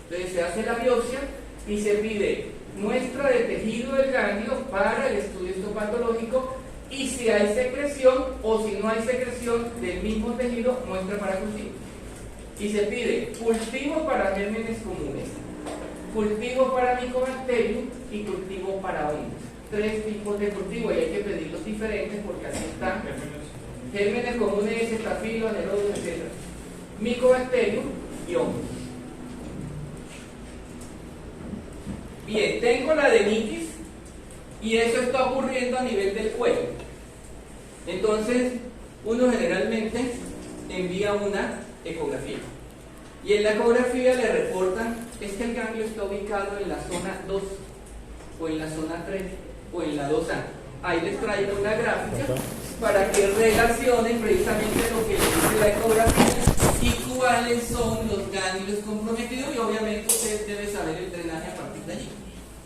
Entonces se hace la biopsia y se pide muestra de tejido del ganglio para el estudio histopatológico, y si hay secreción o si no hay secreción del mismo tejido, muestra para cultivo. Y se pide cultivo para gérmenes comunes, cultivo para Mycobacterium y cultivo para hongos. 3 tipos de cultivo, y hay que pedirlos diferentes porque así están. Gérmenes comunes, estafilos, anaerobios, etc. Mycobacterium y hongos. Bien, tengo la adenitis y eso está ocurriendo a nivel del cuello. Entonces, uno generalmente envía una ecografía. Y en la ecografía le reportan, es que el ganglio está ubicado en la zona 2, o en la zona 3, o en la 2A. Ahí les traigo una gráfica para que relacionen precisamente lo que dice la ecografía y cuáles son los ganglios comprometidos, y obviamente usted debe saber el drenaje a partir de allí.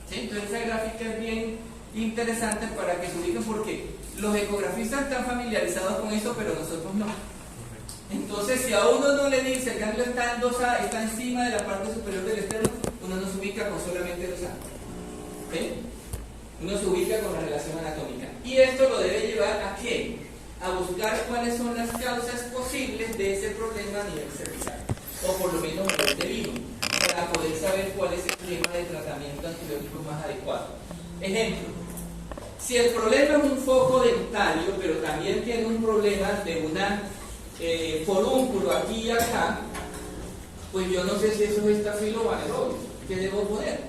¿Sí? Entonces esa gráfica es bien interesante para que se ubiquen, porque los ecografistas están familiarizados con eso, pero nosotros no. Entonces, si a uno no le dice el ganglio está en 2A, está encima de la parte superior del externo, uno no se ubica con solamente 2A. ¿Okay? Uno se ubica con la relación anatómica. Y esto lo debe llevar a ¿qué? A buscar cuáles son las causas posibles de ese problema a nivel cervical, o por lo menos a nivel de vino, para poder saber cuál es el esquema de tratamiento antibiótico más adecuado. Ejemplo, si el problema es un foco dentario, pero también tiene un problema de una forúnculo aquí y acá, pues yo no sé si eso es estafilo o anaerobio. ¿Qué debo poner?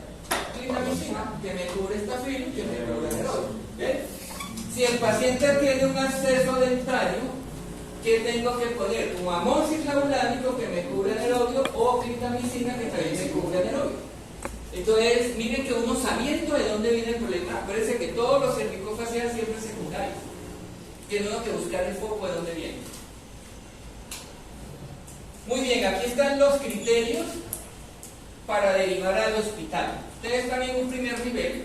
Clindamicina, que me cubre estafilo y que me cubre anaerobio. ¿Okay? Si el paciente tiene un absceso dentario, ¿qué tengo que poner? Un amoxiclavulánico que me cubre anaerobio, o clindamicina que también me cubre anaerobio. Entonces, miren que uno, sabiendo de dónde viene el problema, parece que todos los cervicofaciales siempre secundarios. Tiene uno que buscar el foco de dónde viene. Muy bien, aquí están los criterios para derivar al hospital. Ustedes están en un primer nivel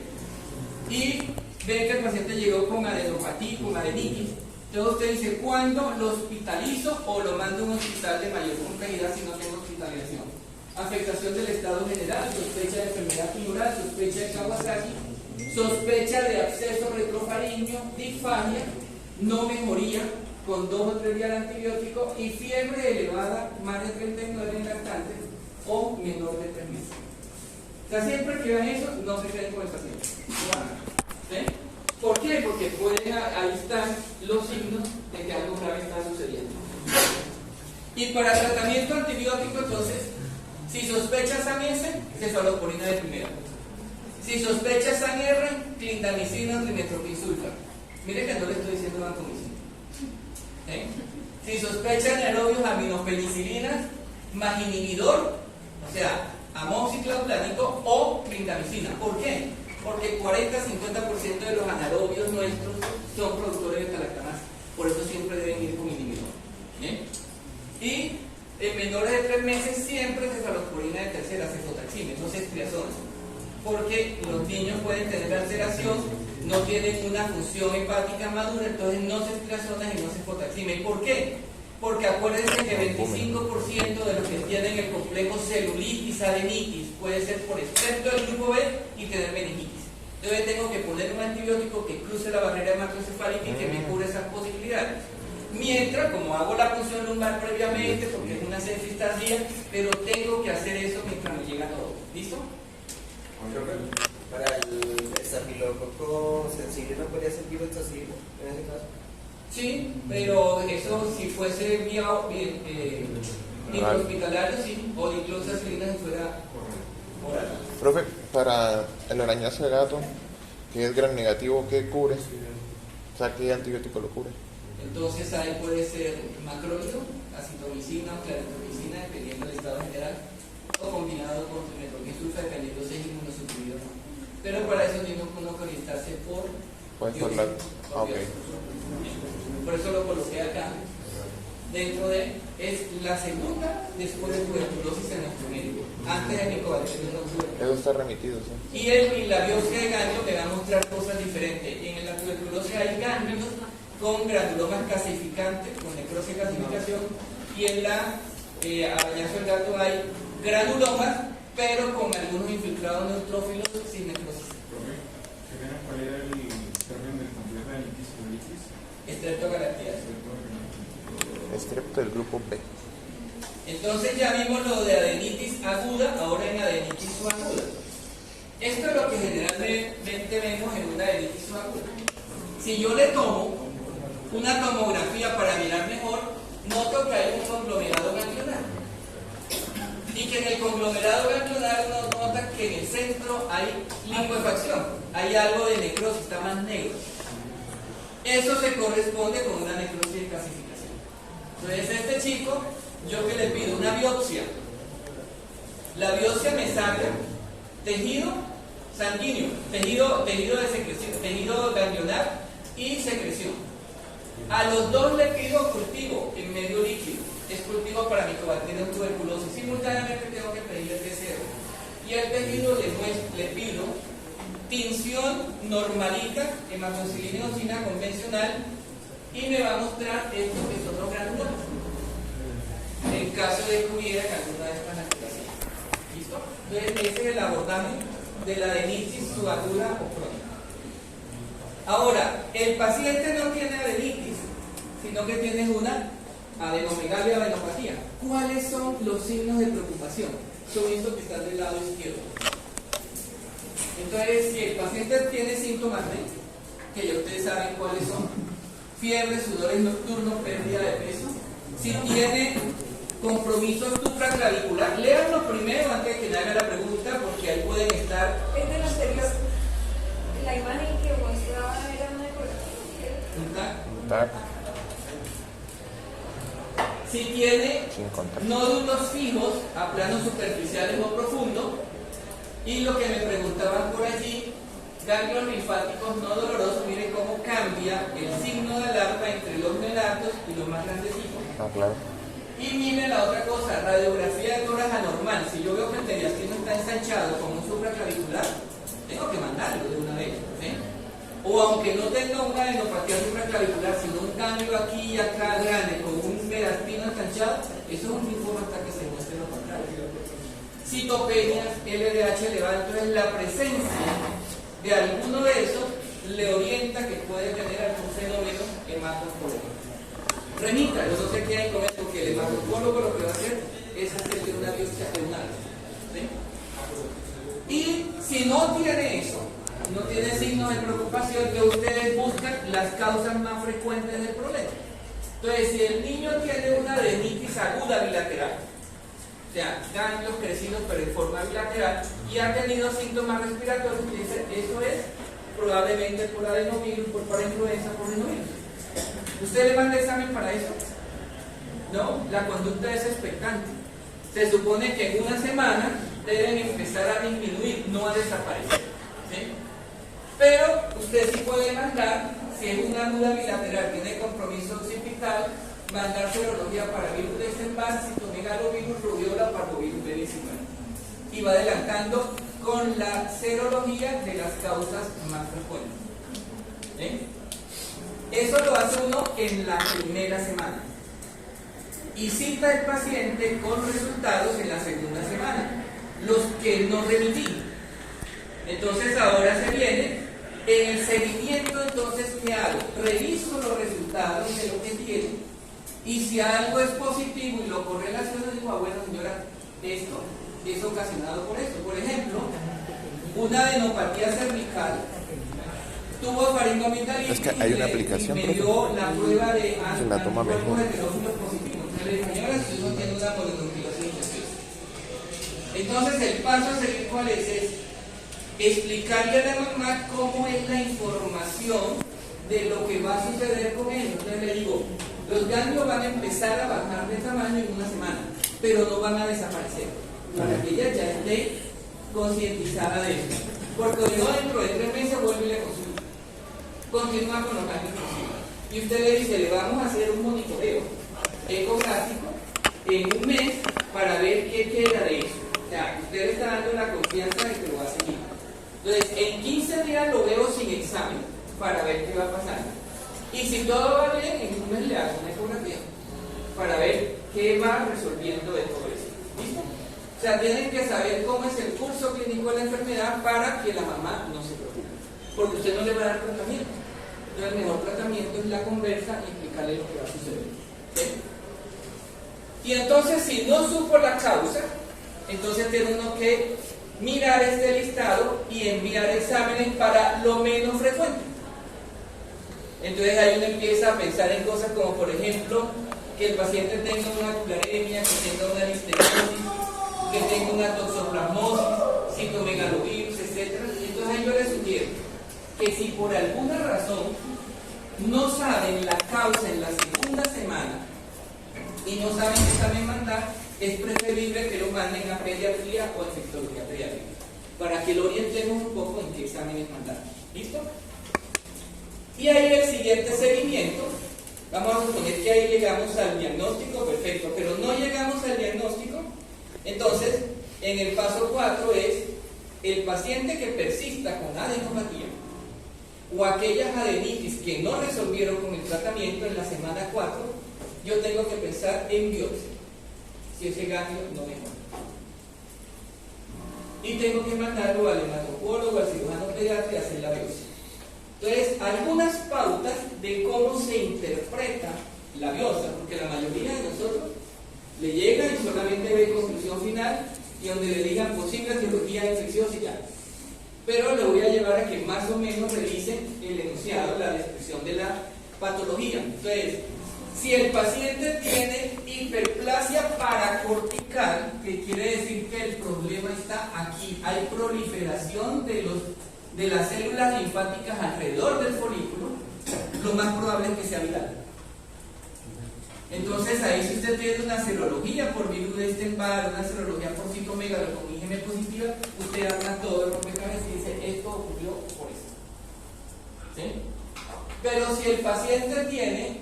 y ven que el paciente llegó con adenopatía, con adenitis. Entonces usted dice, ¿cuándo lo hospitalizo o lo mando a un hospital de mayor complejidad si no tengo hospitalización? Afectación del estado general, sospecha de enfermedad tumoral, sospecha de Kawasaki, sospecha de absceso retrofaríngeo, disfagia, no mejoría con 2 o 3 días de antibiótico y fiebre elevada, más de 39 en lactantes o menor de 3 meses. O sea, siempre que vean eso, no se queden con el paciente. ¿Sí? ¿Por qué? Porque ahí están los signos de que algo grave está sucediendo. Y para tratamiento antibiótico, entonces, si sospechas SAN-S, cefalosporina de primera. Si sospechas SAN-R, clindamicina o trimetropinsulfa. Mire que no le estoy diciendo vancomicina. ¿Sí? Si sospechan anaerobios, aminopenicilinas más inhibidor, o sea, amoxiclavulánico o clindamicina. ¿Por qué? Porque 40-50% de los anaerobios nuestros son productores de galactanasa. Por eso siempre deben ir con inhibidor. ¿Bien? Y en menores de 3 meses siempre cefalosporina de tercera, cefotaxime, no ceftriaxona. Porque los niños pueden tener alteración, no tienen una función hepática madura, entonces no ceftriaxona y no cefotaxime. ¿Y por qué? Porque acuérdense que 25% de los que tienen el complejo celulitis, adenitis, puede ser por excepto del grupo B y tener meningitis. Entonces tengo que poner un antibiótico que cruce la barrera hematocefálica y que me cure esas posibilidades. Mientras, como hago la punción lumbar previamente, porque es una sepsis tardía, pero tengo que hacer eso mientras me llega todo. ¿Listo? Para el estafilococo sensible no podría ser viroxacilo en ese caso. Sí, pero eso si fuese vía intrahospitalario, sí, o dicloxacilina si fuera oral. Profe, para el arañazo de gato, que es gram negativo, ¿qué cubre? O sea, ¿qué antibiótico lo cubre? Entonces ahí puede ser macrolído, acitromicina o claritromicina, dependiendo del estado general, o combinado con trimetropinsulfa, dependiendo es la segunda después de tuberculosis en nuestro médico, antes de Mycobacterium tuberculosis. Eso está remitido, sí. Y la biopsia de ganglio me va a mostrar cosas diferentes. En la tuberculosis hay ganglios con granulomas calcificantes, con necrosis y calcificación, y en la arañazo del gato hay granulomas, pero con algunos infiltrados neutrófilos sin necrosis. ¿Cuál era el término del complejo de adenitis? Streptogalactiae. Excepto el grupo B. Entonces ya vimos lo de adenitis aguda, ahora en adenitis subaguda. Esto es lo que generalmente vemos en una adenitis subaguda. Si yo le tomo una tomografía para mirar mejor, noto que hay un conglomerado ganglionar. Y que en el conglomerado ganglionar uno nota que en el centro hay licuefacción, hay algo de necrosis, está más negro. Eso se corresponde con una necrosis de calcificación. Entonces este chico, yo que le pido una biopsia, la biopsia me saca tejido sanguíneo, tejido de secreción, tejido ganglionar y secreción. A los dos le pido cultivo en medio líquido, es cultivo para Mycobacterium tuberculosis. Simultáneamente tengo que pedir el PCR. Y al tejido le pido tinción normalita, hematoxilina y eosina convencional, y me va a mostrar esto que son los granulomas, en caso de que hubiera alguna de estas alteraciones. ¿Listo? Entonces ese es el abordaje de la adenitis subaguda o crónica. Ahora, el paciente no tiene adenitis, sino que tiene una adenomegalia o adenopatía. ¿Cuáles son los signos de preocupación? Son estos que están del lado izquierdo. Entonces, si el paciente tiene síntomas que ya ustedes saben cuáles son: fiebre, sudores nocturnos, pérdida de peso. Si tiene compromiso supraclavicular, léanlo primero antes de que le haga la pregunta, porque ahí pueden estar. Es de lo anterior. La imagen que mostraba era una decoración. Si tiene Sin contacto. nódulos fijos a planos superficiales o profundos, y lo que me preguntaban por allí, ganglios linfáticos no dolorosos, miren cómo cambia el signo de alarma entre los neonatos y los más grandecitos. Ah, claro. Y miren la otra cosa, radiografía de tórax anormal. Si yo veo que el mediastino está ensanchado con un supraclavicular, tengo que mandarlo de una vez, ¿sí? O aunque no tenga una adenopatía supraclavicular, sino un ganglio aquí y acá grande con un mediastino ensanchado, eso es un linfoma hasta que se muestre lo contrario. Citopenias, LDH elevado. Entonces la presencia de alguno de esos le orienta que puede tener algún fenómeno hematopológico. Remita, yo no sé qué hay con esto, porque el hematopólogo lo que va a hacer es hacerle una biopsia renal, ¿sí? Y si no tiene eso, no tiene signos de preocupación, que ustedes buscan las causas más frecuentes del problema. Entonces, si el niño tiene una adenitis aguda bilateral, o sea, ganglios crecidos pero en forma bilateral, y ha tenido síntomas respiratorios, eso es probablemente por adenovirus, por parainfluenza, por rinovirus. ¿Usted le manda examen para eso? No, la conducta es expectante. Se supone que en una semana deben empezar a disminuir, no a desaparecer, ¿sí? Pero usted sí puede mandar, si es una aguda bilateral, tiene compromiso occipital, mandar serología para virus de Epstein-Barr, citomegalovirus, rubiola, parvovirus B19. Y va adelantando con la serología de las causas más frecuentes, ¿sí? Eso lo hace uno en la primera semana. Y cita al paciente con resultados en la segunda semana, los que no remití. Entonces ahora se viene en el seguimiento. Entonces, ¿qué hago? Reviso los resultados de lo que tiene, y si algo es positivo y lo correlaciono, digo, bueno señora, esto es ocasionado por esto. Por ejemplo, una adenopatía cervical, tuvo faringoamigdalitis, Es que hay una aplicación, y me dio la prueba de Se la toma anticuerpos mejor. heterófilos positivos. Entonces le dije, señora, si usted no tiene una polinucleosis infecciosa. Entonces el paso a seguir, ¿cuál es? Es explicarle a la mamá cómo es la información de lo que va a suceder con ellos. Entonces le digo, los ganglios van a empezar a bajar de tamaño en una semana, pero no van a desaparecer, para que ella ya esté concientizada de eso. Porque no, dentro de 3 meses vuelve y le consulta. Continúa con los ganglios nocivos. Y usted le dice, le vamos a hacer un monitoreo ecográfico en un mes para ver qué queda de eso. O sea, usted está dando la confianza de que lo va a seguir. Entonces, en 15 días lo veo sin examen para ver qué va a pasar. Y si todo va bien, en un mes le hago una ecografía para ver qué va resolviendo de todo eso. ¿Listo? O sea, tienen que saber cómo es el curso clínico de la enfermedad para que la mamá no se preocupe. Porque usted no le va a dar tratamiento. Entonces, el mejor tratamiento es la conversa y explicarle lo que va a suceder. ¿Sí? Y entonces, si no supo la causa, entonces tiene uno que mirar este listado y enviar exámenes para lo menos frecuente. Entonces ahí uno empieza a pensar en cosas como, por ejemplo, que el paciente tenga una tularemia, que tenga una listeriosis, que tenga una toxoplasmosis, citomegalovirus, etc. Entonces ahí yo les sugiero que si por alguna razón no saben la causa en la segunda semana y no saben qué examen mandar, es preferible que lo manden a pediatría o a infectología pediátrica para que lo orientemos un poco en qué exámenes mandar. ¿Listo? Y ahí el siguiente seguimiento, vamos a suponer que ahí llegamos al diagnóstico, perfecto, pero no llegamos al diagnóstico, entonces en el paso 4 es el paciente que persista con adenopatía o aquellas adenitis que no resolvieron con el tratamiento en la semana 4, yo tengo que pensar en biopsia, si ese ganglio no mejora. Y tengo que mandarlo al hematocólogo, al cirujano pediatra y hacer la biopsia. Entonces, algunas pautas de cómo se interpreta la biopsia, porque la mayoría de nosotros le llega y solamente ve conclusión final y donde le digan posible cirugía infecciosa y ya. Pero le voy a llevar a que más o menos revisen el enunciado, la descripción de la patología. Entonces, si el paciente tiene hiperplasia paracortical, que quiere decir que el problema está aquí, hay proliferación de las células linfáticas alrededor del folículo, lo más probable es que sea viral. Entonces ahí si usted tiene una serología por virus de Epstein-Barr, una serología por citomegalo con IgM positiva, usted arma todo el rompecabezas y dice esto ocurrió por eso. ¿Sí? Pero si el paciente tiene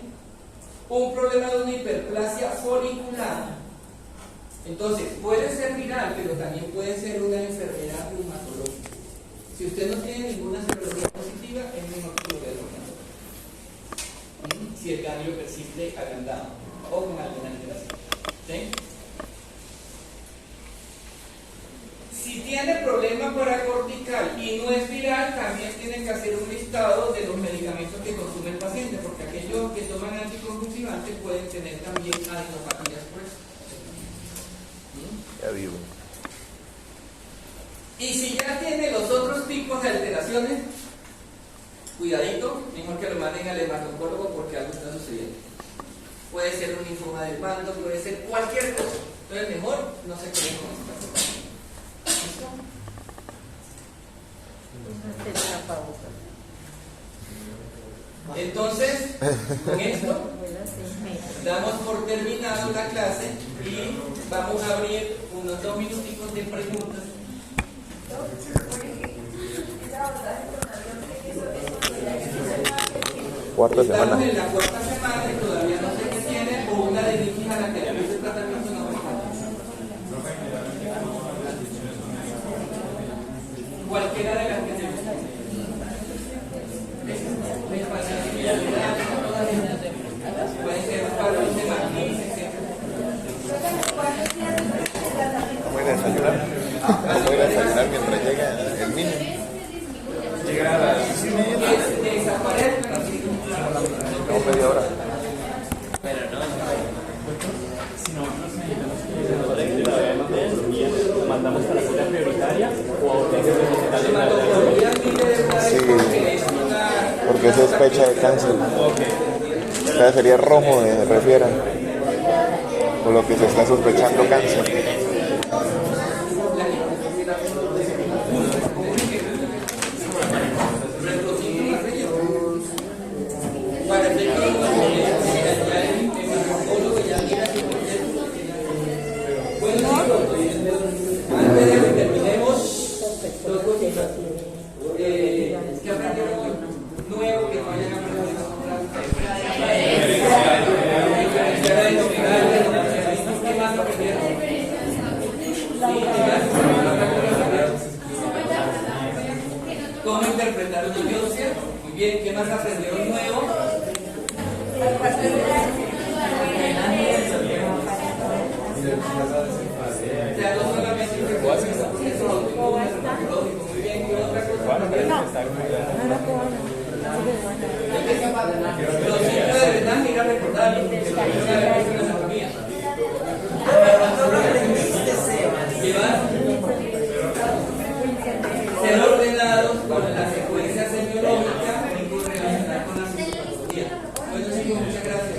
un problema de una hiperplasia folicular, entonces puede ser viral, pero también puede ser una enfermedad reumatológica. Si usted no tiene ninguna serología positiva, es mejor que lo vea el reumatólogo. Si el ganglio persiste agrandado o con alguna alteración. ¿Sí? Si tiene problema paracortical y no es viral, también tienen que hacer un listado de los medicamentos que consume el paciente, porque aquellos que toman anticonvulsivantes pueden tener también adenopatías por eso. Ya digo. Y si ya tiene los otros tipos de alteraciones, cuidadito, mejor que lo manden al hematocólogo porque algo está sucediendo. Puede ser un linfoma del bando, puede ser cualquier cosa. Entonces mejor no se creen con esto. ¿Listo? Entonces, con esto damos por terminado la clase y vamos a abrir unos 2 minuticos de preguntas. Cuarta Estamos semana. en la cuarta semana y todavía no sé qué tiene, o una adenitis a la que le puse tratamiento no me falta. Cualquiera de las que tenemos. Pueden ser palos de matriz, etc. Voy a desayunar. Voy a desayunar mientras llega el niño. Llega a las 6:30. Desaparezcan así. Tengo media hora. Si nosotros necesitamos que la vemos de eso, mandamos para la cura prioritaria o a otro Sí, porque es sospecha de cáncer. O sea, sería rojo de refiera, por lo que se está sospechando cáncer. Antes de que terminemos, dos cositas. ¿Qué aprendieron hoy? Nuevo que no hayan aprendido. ¿cierto? ¿Cómo interpretar una biopsia? Muy bien, ¿qué más aprendieron nuevo? O sea, no solamente eso autoinmune, muy bien, ¿qué otra cosa? Los ciclos de drenaje, ir a recordarlo, que lo que sabe es la anatomía. Ser ordenados con la secuencia semiológica y correlacionar con la fisiología. Bueno, chicos, muchas gracias.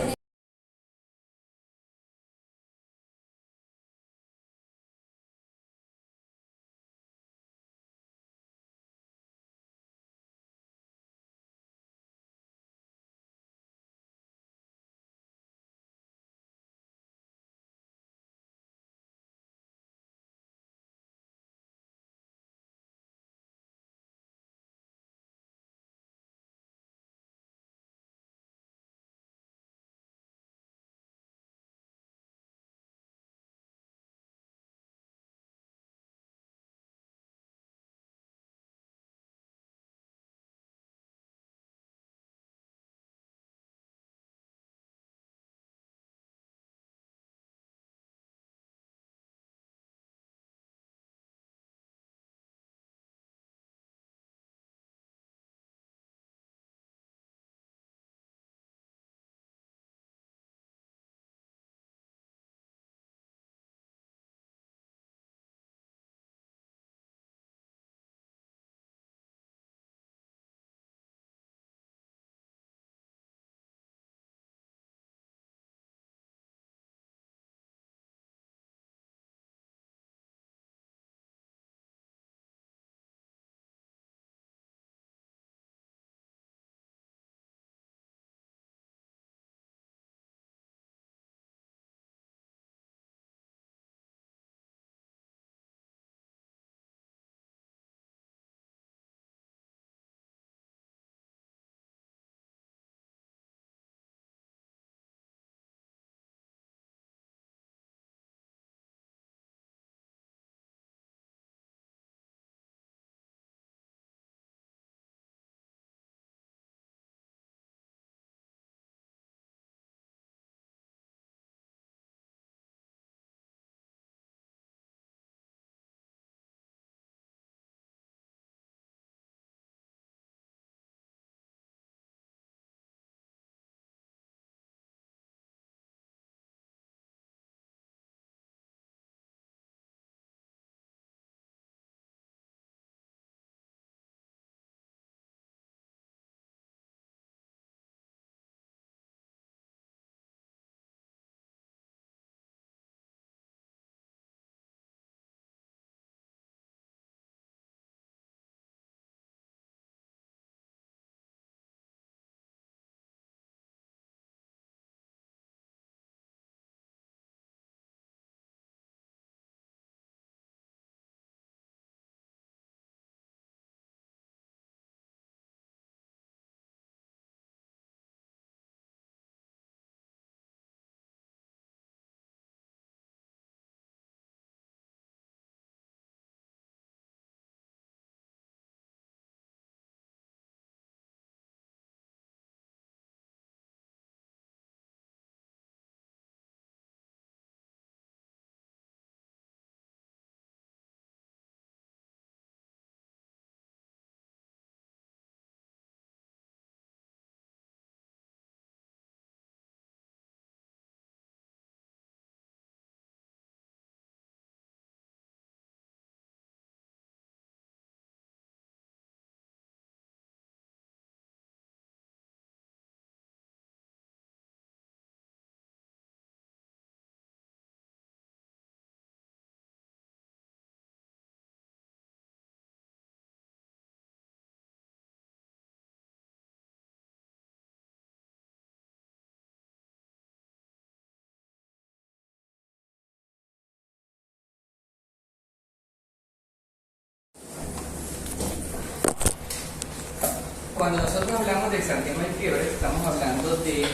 Cuando nosotros hablamos de exantema y fiebre, estamos hablando de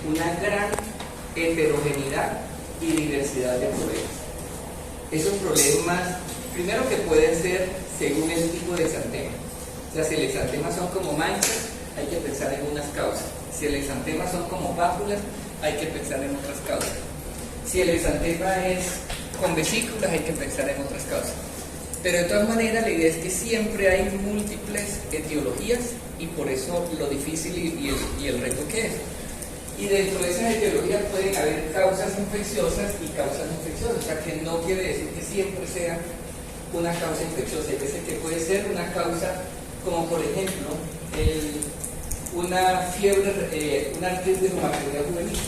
una gran heterogeneidad y diversidad de problemas. Esos problemas, primero que pueden ser según el tipo de exantema. O sea, si el exantema son como manchas, hay que pensar en unas causas. Si el exantema son como pápulas, hay que pensar en otras causas. Si el exantema es con vesículas, hay que pensar en otras causas. Pero de todas maneras, la idea es que siempre hay múltiples etiologías y por eso lo difícil y el reto que es. Y dentro de esas etiologías pueden haber causas infecciosas y causas no infecciosas. O sea, que no quiere decir que siempre sea una causa infecciosa. Hay veces que puede ser una causa, como por ejemplo, una fiebre, una artritis reumatoidea juvenil.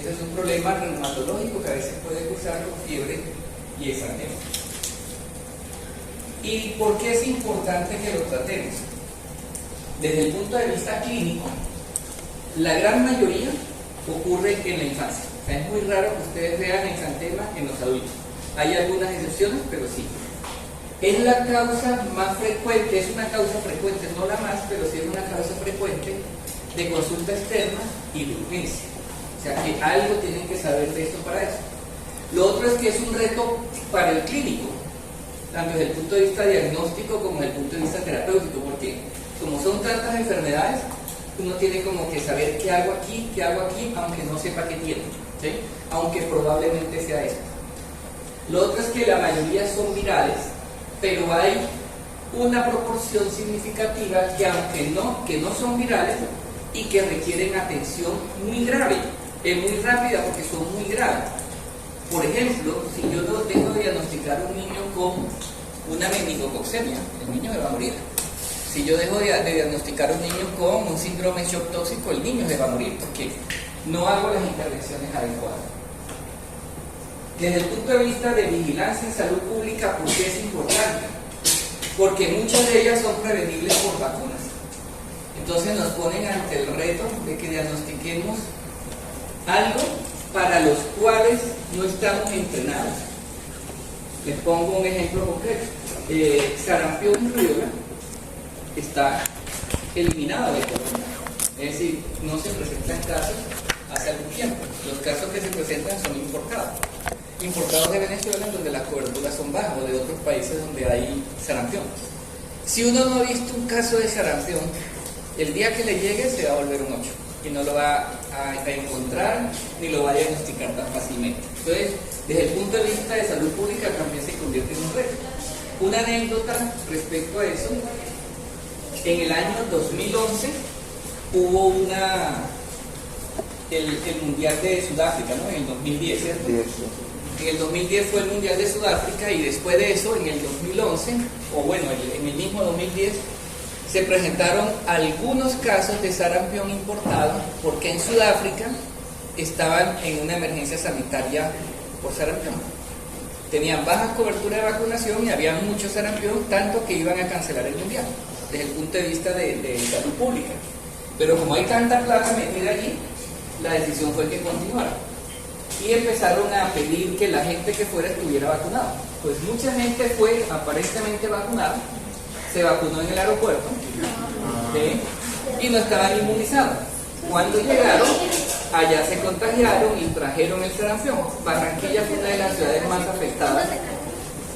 Ese es un problema reumatológico que a veces puede cursar con fiebre y exantema. ¿Y por qué es importante que lo tratemos? Desde el punto de vista clínico, la gran mayoría ocurre en la infancia. O sea, es muy raro que ustedes vean exantema en los adultos. Hay algunas excepciones, pero sí. Es la causa más frecuente, es una causa frecuente, no la más, pero sí es una causa frecuente de consulta externa y de urgencia. O sea, que algo tienen que saber de esto para eso. Lo otro es que es un reto para el clínico, tanto desde el punto de vista diagnóstico como desde el punto de vista terapéutico, porque como son tantas enfermedades, uno tiene como que saber qué hago aquí, aunque no sepa qué tiene, ¿sí? Aunque probablemente sea esto. Lo otro es que la mayoría son virales, pero hay una proporción significativa que no son virales y que requieren atención muy grave, muy rápida porque son muy graves. Por ejemplo, si yo dejo de diagnosticar a un niño con una meningococcemia, el niño se va a morir. Si yo dejo de diagnosticar a un niño con un síndrome shock tóxico, el niño se va a morir porque no hago las intervenciones adecuadas. Desde el punto de vista de vigilancia en salud pública, ¿por qué es importante? Porque muchas de ellas son prevenibles por vacunas. Entonces nos ponen ante el reto de que diagnostiquemos algo para los cuales no estamos entrenados. Les pongo un ejemplo concreto. Sarampión y rubiola está eliminado de Colombia. Es decir, no se presentan casos hace algún tiempo. Los casos que se presentan son importados. Importados de Venezuela, donde las coberturas son bajas, o de otros países donde hay sarampión. Si uno no ha visto un caso de sarampión, el día que le llegue se va a volver un 8 y no lo va a encontrar ni lo va a diagnosticar tan fácilmente. Entonces, desde el punto de vista de salud pública también se convierte en un reto. Una anécdota respecto a eso: en el año 2011 hubo el Mundial de Sudáfrica, ¿no? En el 2010, ¿cierto? En el 2010 fue el Mundial de Sudáfrica y después de eso, en el 2011, o bueno, en el mismo 2010, se presentaron algunos casos de sarampión importado porque en Sudáfrica estaban en una emergencia sanitaria por sarampión. Tenían baja cobertura de vacunación y había mucho sarampión, tanto que iban a cancelar el Mundial, desde el punto de vista de salud pública. Pero como hay tanta plata metida allí, la decisión fue que continuara. Y empezaron a pedir que la gente que fuera estuviera vacunada. Pues mucha gente fue aparentemente vacunada, se vacunó en el aeropuerto, ¿sí? Y no estaban inmunizados. Cuando llegaron, allá se contagiaron y trajeron el sarampión. Barranquilla fue una de las ciudades más afectadas.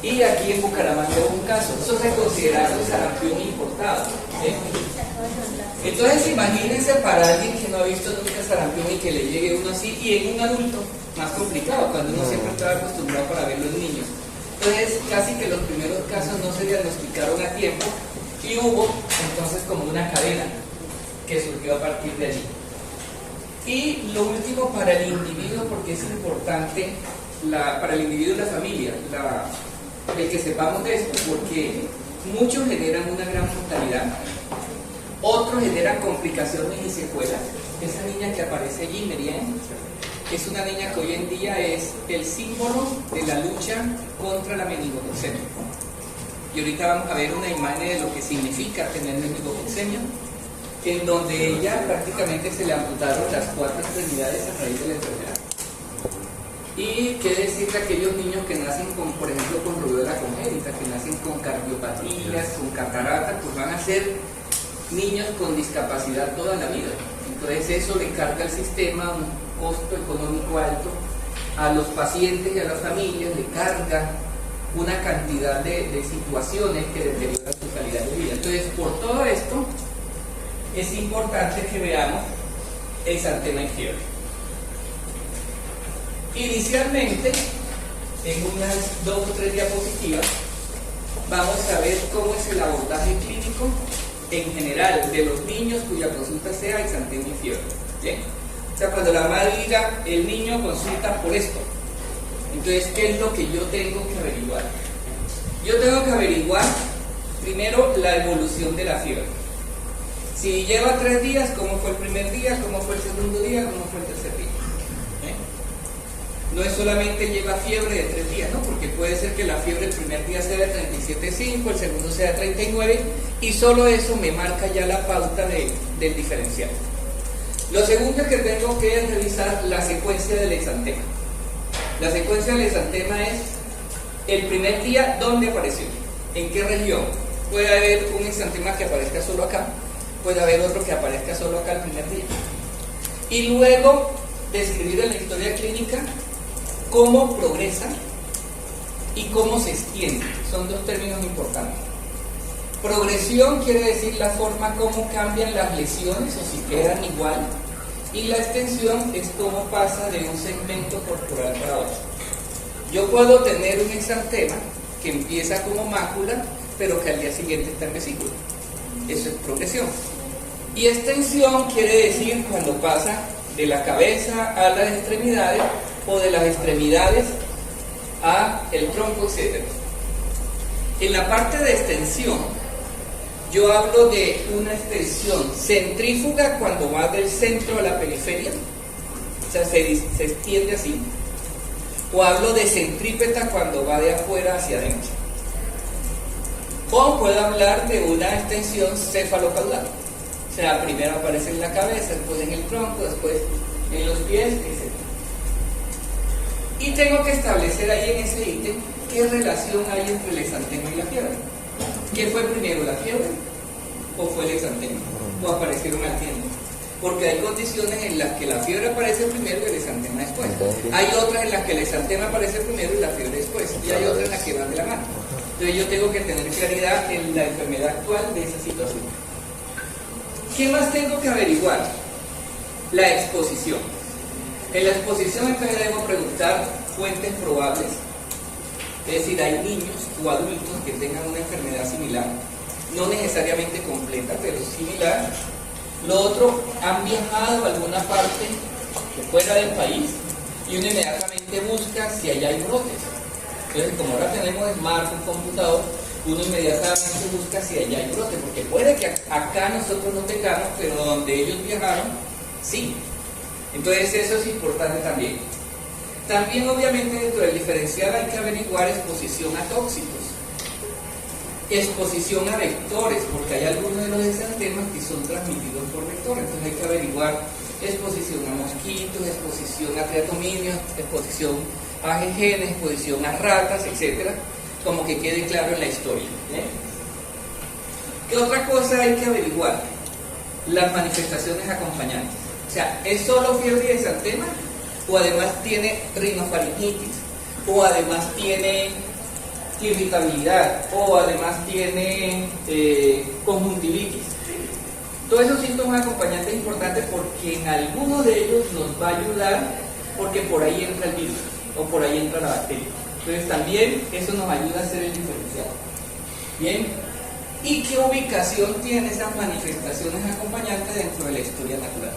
Y aquí en Bucaramanga hubo un caso. Eso se considera un sarampión importado, ¿sí? Entonces imagínense para alguien que no ha visto nunca sarampión y que le llegue uno así, y en un adulto más complicado, cuando uno siempre estaba acostumbrado para ver los niños. Entonces casi que los primeros casos no se diagnosticaron a tiempo y hubo entonces como una cadena que surgió a partir de allí. Y lo último para el individuo, porque es importante para el individuo y la familia, el que sepamos de esto, porque muchos generan una gran mortalidad, otros generan complicaciones y secuelas. Esa niña que aparece allí, Merian, es una niña que hoy en día es el símbolo de la lucha contra la meningococcemia. Y ahorita vamos a ver una imagen de lo que significa tener meningococcemia, en donde ella prácticamente se le amputaron las 4 extremidades a raíz de la enfermedad. Y qué decir de aquellos niños que nacen con, por ejemplo, con rubiola congénita, que nacen con cardiopatías, con cataratas, pues van a ser niños con discapacidad toda la vida. Entonces eso le carga al sistema un costo económico alto a los pacientes y a las familias le carga una cantidad de situaciones que deterioran su calidad de vida. Entonces, por todo esto, es importante que veamos exantema y fiebre. Inicialmente, en unas 2 o 3 diapositivas, vamos a ver cómo es el abordaje clínico en general de los niños cuya consulta sea exantema y fiebre. ¿Bien? O sea, cuando la madre diga, el niño consulta por esto, entonces, ¿qué es lo que yo tengo que averiguar? Yo tengo que averiguar primero la evolución de la fiebre. Si lleva 3 días, ¿cómo fue el primer día? ¿Cómo fue el segundo día? ¿Cómo fue el tercer día? No es solamente lleva fiebre de 3 días, ¿no? Porque puede ser que la fiebre el primer día sea de 37,5, el segundo sea de 39, y solo eso me marca ya la pauta del diferencial. Lo segundo es que tengo que revisar la secuencia del exantema. La secuencia del exantema es el primer día, ¿dónde apareció? ¿En qué región? Puede haber un exantema que aparezca solo acá, puede haber otro que aparezca solo acá el primer día. Y luego describir en la historia clínica cómo progresa y cómo se extiende. Son 2 términos importantes. Progresión quiere decir la forma como cambian las lesiones o si quedan igual, y la extensión es cómo pasa de un segmento corporal para otro. Yo puedo tener un exantema que empieza como mácula, pero que al día siguiente está en vesícula. Eso es progresión. Y extensión quiere decir cuando pasa de la cabeza a las extremidades o de las extremidades a el tronco, etc. En la parte de extensión, yo hablo de una extensión centrífuga cuando va del centro a la periferia, o sea, se extiende así, o hablo de centrípeta cuando va de afuera hacia adentro. O puedo hablar de una extensión cefalocaudal, o sea, primero aparece en la cabeza, después en el tronco, después en los pies, etc. Y tengo que establecer ahí en ese ítem qué relación hay entre el exantema y la fiebre. ¿Qué fue primero, la fiebre o fue el exantema? ¿O aparecieron al tiempo? Porque hay condiciones en las que la fiebre aparece primero y el exantema después. Hay otras en las que el exantema aparece primero y la fiebre después. Y hay otras en las que van de la mano. Entonces yo tengo que tener claridad en la enfermedad actual de esa situación. ¿Qué más tengo que averiguar? La exposición. En la exposición entonces debo preguntar fuentes probables. Es decir, hay niños o adultos que tengan una enfermedad similar, no necesariamente completa, pero similar. Lo otro, han viajado a alguna parte fuera del país y uno inmediatamente busca si allá hay brotes. Entonces, como ahora tenemos smartphone, computador, uno inmediatamente busca si allá hay brotes, porque puede que acá nosotros no tengamos, pero donde ellos viajaron, sí. Entonces, eso es importante también. También, obviamente, dentro del diferencial hay que averiguar exposición a tóxicos, exposición a vectores, porque hay algunos de los exantemas que son transmitidos por vectores. Entonces hay que averiguar exposición a mosquitos, exposición a triatominios, exposición a genes, exposición a ratas, etc. Como que quede claro en la historia. ¿Qué otra cosa hay que averiguar? Las manifestaciones acompañantes. O sea, ¿es solo fiebre y exantema? O además tiene rinofaringitis, o además tiene irritabilidad, o además tiene conjuntivitis. Todos esos síntomas acompañantes importantes porque en alguno de ellos nos va a ayudar, porque por ahí entra el virus o por ahí entra la bacteria. Entonces también eso nos ayuda a hacer el diferencial. Bien, ¿y qué ubicación tienen esas manifestaciones acompañantes dentro de la historia natural?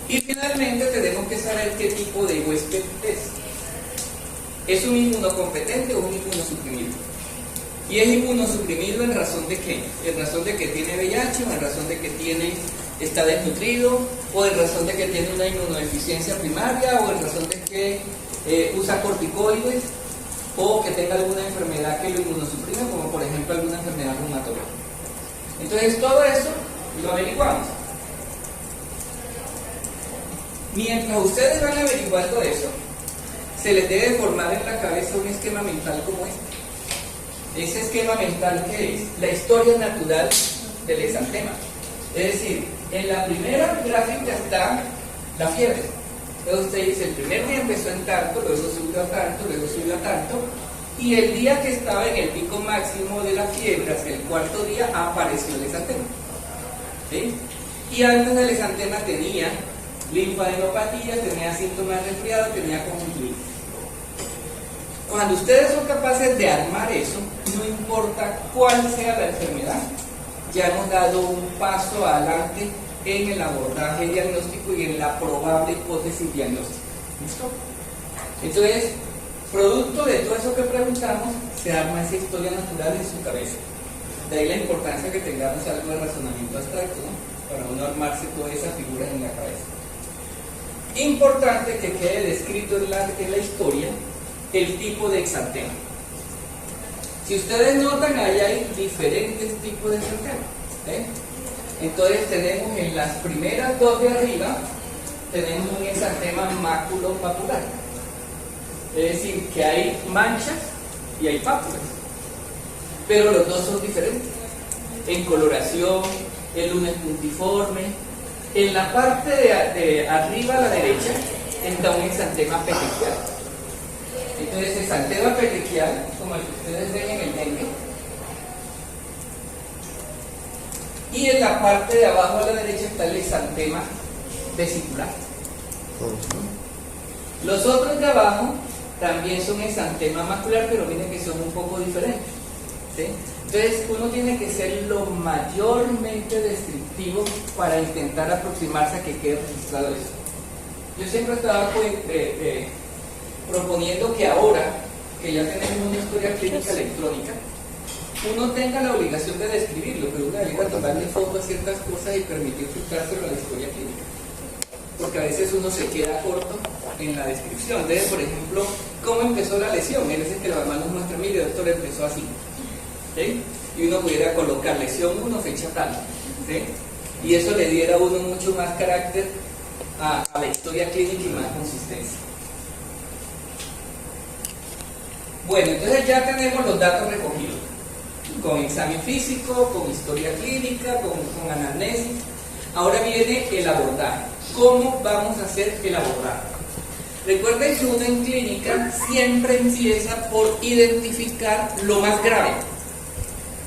Y finalmente tenemos que saber qué tipo de huésped es. ¿Es un inmunocompetente o un inmunosuprimido? ¿Y es inmunosuprimido en razón de qué? ¿En razón de que tiene VIH o en razón de que está desnutrido? ¿O en razón de que tiene una inmunodeficiencia primaria? ¿O en razón de que usa corticoides? ¿O que tenga alguna enfermedad que lo inmunosuprime, como por ejemplo alguna enfermedad reumatológica? Entonces todo eso lo averiguamos. Mientras ustedes van averiguando eso, se les debe formar en la cabeza un esquema mental como este. Ese esquema mental, ¿qué es? La historia natural del exantema. Es decir, en la primera gráfica está la fiebre. Entonces usted dice, el primer día empezó en tanto, luego subió a tanto, luego subió a tanto, y el día que estaba en el pico máximo de la fiebre, hacia el cuarto día, apareció el exantema. ¿Sí? Y antes del exantema tenía linfadenopatía, tenía síntomas de resfriado, tenía conjuntivitis. Cuando ustedes son capaces de armar eso, no importa cuál sea la enfermedad, ya hemos dado un paso adelante en el abordaje diagnóstico y en la probable hipótesis diagnóstica. ¿Listo? Entonces, producto de todo eso que preguntamos, se arma esa historia natural en su cabeza. De ahí la importancia que tengamos algo de razonamiento abstracto, ¿no? Para uno armarse todas esas figuras en la cabeza. Importante que quede descrito en la historia el tipo de exantema. Si ustedes notan, ahí hay diferentes tipos de exantema. Entonces tenemos en las primeras dos de arriba, tenemos un exantema maculopapular. Es decir, que hay manchas y hay pápulas. Pero los dos son diferentes. En coloración, el uno es puntiforme. En la parte de arriba a la derecha está un exantema petequial. Entonces, el exantema petequial, como el que ustedes ven en el dengue. Y en la parte de abajo a la derecha está el exantema vesicular. Los otros de abajo también son exantema macular, pero miren que son un poco diferentes. ¿Sí? Entonces uno tiene que ser lo mayormente descriptivo para intentar aproximarse a que quede registrado eso. Yo siempre estaba proponiendo que ahora que ya tenemos una historia clínica electrónica, uno tenga la obligación de describirlo, pero uno debería tomarle foto a ciertas cosas y permitir filtrárselo a la historia clínica. Porque a veces uno se queda corto en la descripción. Entonces, por ejemplo, ¿cómo empezó la lesión? Hay veces que la mamá nos muestra, mire, doctor, empezó así. ¿Sí? Y uno pudiera colocar lesión 1, fecha tal. ¿Sí? Y eso le diera a uno mucho más carácter a la historia clínica y más consistencia. Bueno, entonces ya tenemos los datos recogidos. Con examen físico, con historia clínica, con anamnesis. Ahora viene el abordaje. ¿Cómo vamos a hacer el abordaje? Recuerden que uno en clínica siempre empieza por identificar lo más grave,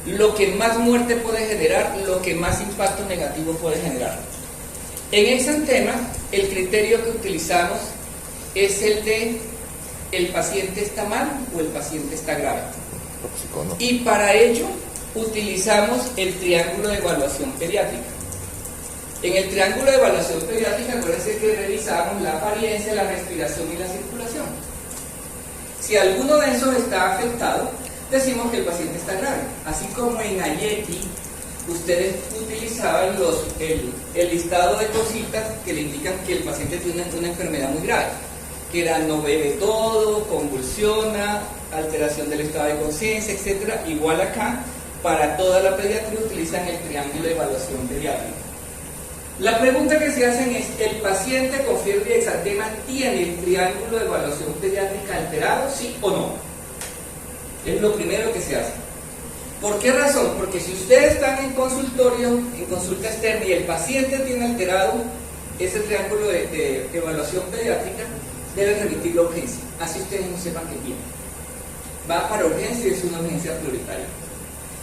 lo que más muerte puede generar, lo que más impacto negativo puede generar. En exantema, el criterio que utilizamos es el de el paciente está mal o el paciente está grave. Tóxico, ¿no? Y para ello utilizamos el triángulo de evaluación pediátrica. En el triángulo de evaluación pediátrica, acuérdense que revisamos la apariencia, la respiración y la circulación. Si alguno de esos está afectado, decimos que el paciente está grave. Así como en Ayeti, ustedes utilizaban el listado de cositas que le indican que el paciente tiene una enfermedad muy grave, que era no bebe todo, convulsiona, alteración del estado de conciencia, etc. Igual acá, para toda la pediatría utilizan el triángulo de evaluación pediátrica. La pregunta que se hacen es, ¿el paciente con fiebre y exantema tiene el triángulo de evaluación pediátrica alterado, sí o no? Es lo primero que se hace. ¿Por qué razón? Porque si ustedes están en consultorio, en consulta externa, y el paciente tiene alterado ese triángulo de evaluación pediátrica, deben remitirlo a urgencia, así ustedes no sepan qué tiene. Va para urgencia y es una urgencia prioritaria.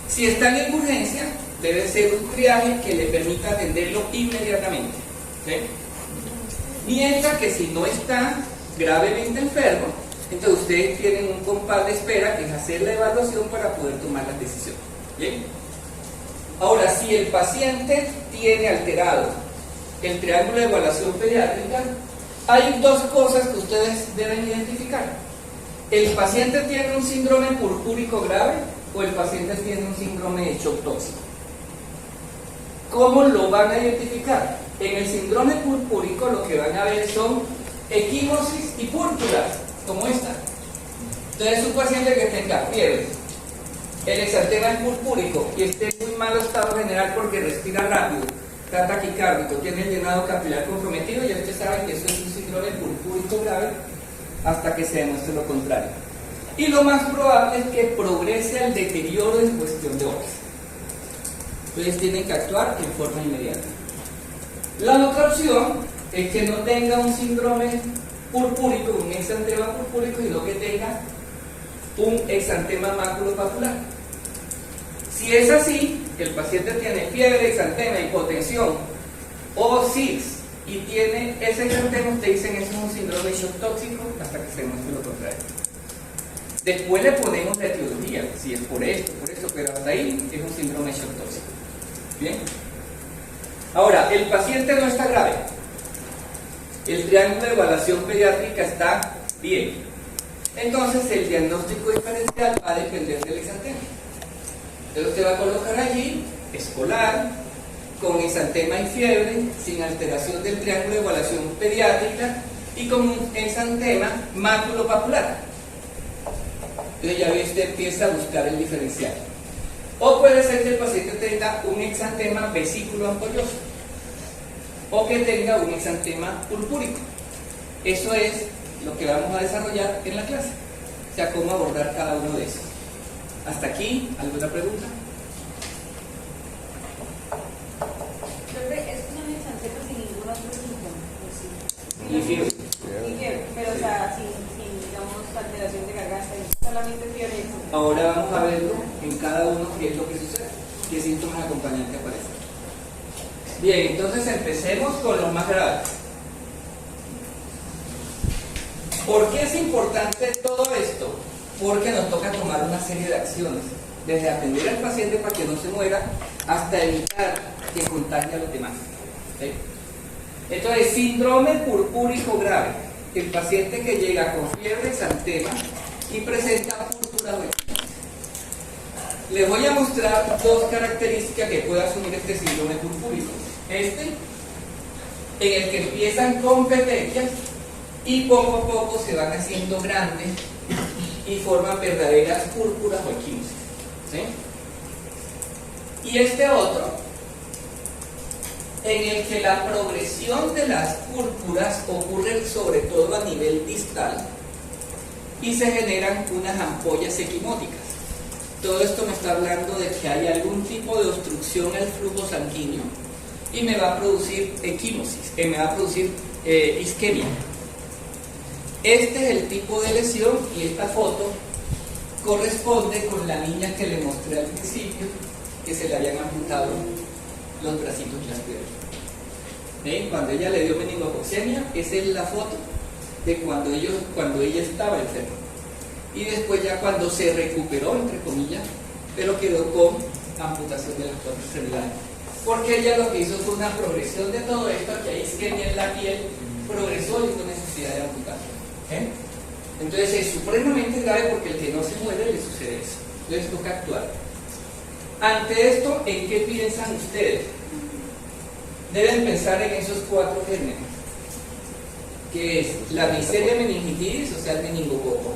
Si están en urgencia, debe ser un triaje que le permita atenderlo inmediatamente. ¿Sí? Mientras que si no está gravemente enfermo, entonces ustedes tienen un compás de espera que es hacer la evaluación para poder tomar la decisión. ¿Bien? Ahora, si el paciente tiene alterado el triángulo de evaluación pediátrica, hay dos cosas que ustedes deben identificar. ¿El paciente tiene un síndrome purpúrico grave o el paciente tiene un síndrome de shock tóxico? ¿Cómo lo van a identificar? En el síndrome purpúrico lo que van a ver son equimosis y púrpuras, como esta. Entonces, un paciente que tenga fiebre, el exantema es purpúrico y esté en muy mal estado general porque respira rápido, está taquicárdico, tiene el llenado capilar comprometido, ya ustedes saben que eso es un síndrome purpúrico grave hasta que se demuestre lo contrario. Y lo más probable es que progrese al deterioro en cuestión de horas. Entonces tienen que actuar en forma inmediata. La otra opción es que no tenga un síndrome purpúrico, un exantema purpúrico, sino que tenga un exantema maculopapular. Si es así, que el paciente tiene fiebre, exantema, hipotensión o SIDS y tiene ese exantema, ustedes dicen eso es un síndrome shock tóxico hasta que se demuestre lo contrario. Después le ponemos la etiología, si es por esto, pero hasta ahí es un síndrome shock tóxico. Bien. Ahora, el paciente no está grave. El triángulo de evaluación pediátrica está bien. Entonces, el diagnóstico diferencial va a depender del exantema. Entonces, usted va a colocar allí escolar, con exantema y fiebre, sin alteración del triángulo de evaluación pediátrica y con un exantema maculopapular. Entonces, ya ve, usted empieza a buscar el diferencial. O puede ser que el paciente tenga un exantema vesículo ampolloso o que tenga un exantema purpúrico. Eso es lo que vamos a desarrollar en la clase, o sea, cómo abordar cada uno de esos. ¿Hasta aquí? ¿Alguna pregunta? Estos son exantemas sin ningún otro síntoma. Y fiebre. Y fiebre, pero o sea, sin digamos, alteración de garganta, solamente fiebre. Ahora vamos a verlo en cada uno qué es lo que sucede, qué síntomas acompañantes aparecen. Bien, entonces empecemos con los más graves. ¿Por qué es importante todo esto? Porque nos toca tomar una serie de acciones, desde atender al paciente para que no se muera hasta evitar que contagie a los demás. ¿Sí? Entonces, síndrome purpúrico grave. El paciente que llega con fiebre, exantema y presenta púrpura o equimosis. Les voy a mostrar dos características que puede asumir este síndrome purpúrico. Este, en el que empiezan con petequias y poco a poco se van haciendo grandes y forman verdaderas púrpuras o equimosis. ¿Sí? Y este otro, en el que la progresión de las púrpuras ocurre sobre todo a nivel distal y se generan unas ampollas equimóticas. Todo esto me está hablando de que hay algún tipo de obstrucción al flujo sanguíneo y me va a producir equimosis, me va a producir isquemia. Este es el tipo de lesión y esta foto corresponde con la niña que le mostré al principio, que se le habían amputado los bracitos y las piernas. ¿Ven? Cuando ella le dio meningococcemia, esa es la foto de cuando ella estaba enferma. Y después ya cuando se recuperó, entre comillas, pero quedó con amputación de las cuatro extremidades. Porque ella lo que hizo fue una progresión de todo esto, que hay isquemia en la piel, progresó y con necesidad de amputación. ¿Eh? Entonces es supremamente grave porque el que no se muere le sucede eso. Entonces toca actuar. Ante esto, ¿en qué piensan ustedes? Deben pensar en esos cuatro gérmenes, que es la Neisseria meningitidis, o sea, el meningococo,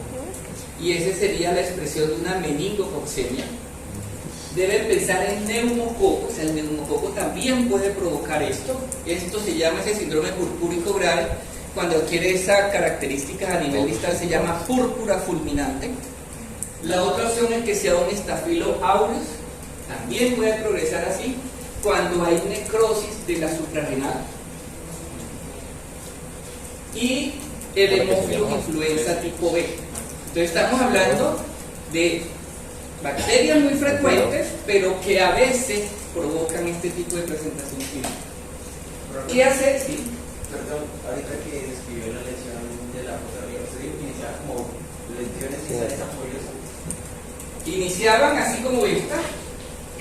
y esa sería la expresión de una meningococcemia. Deben pensar en neumococo, o sea, el neumococo también puede provocar esto. Esto se llama, ese síndrome purpúrico grave, cuando adquiere esa característica a nivel distal, se llama púrpura fulminante. La otra opción es que sea un Staphylo aureus, también puede progresar así, cuando hay necrosis de la suprarrenal. Y el Haemophilus influenza tipo B. Entonces estamos hablando de bacterias muy frecuentes, pero que a veces provocan este tipo de presentación clínica. ¿Qué hacer? Sí. Perdón, ahorita que describió la lesión de la fotografía, ¿usted iniciaba como lesiones y sales apoyosas? Iniciaban así como esta,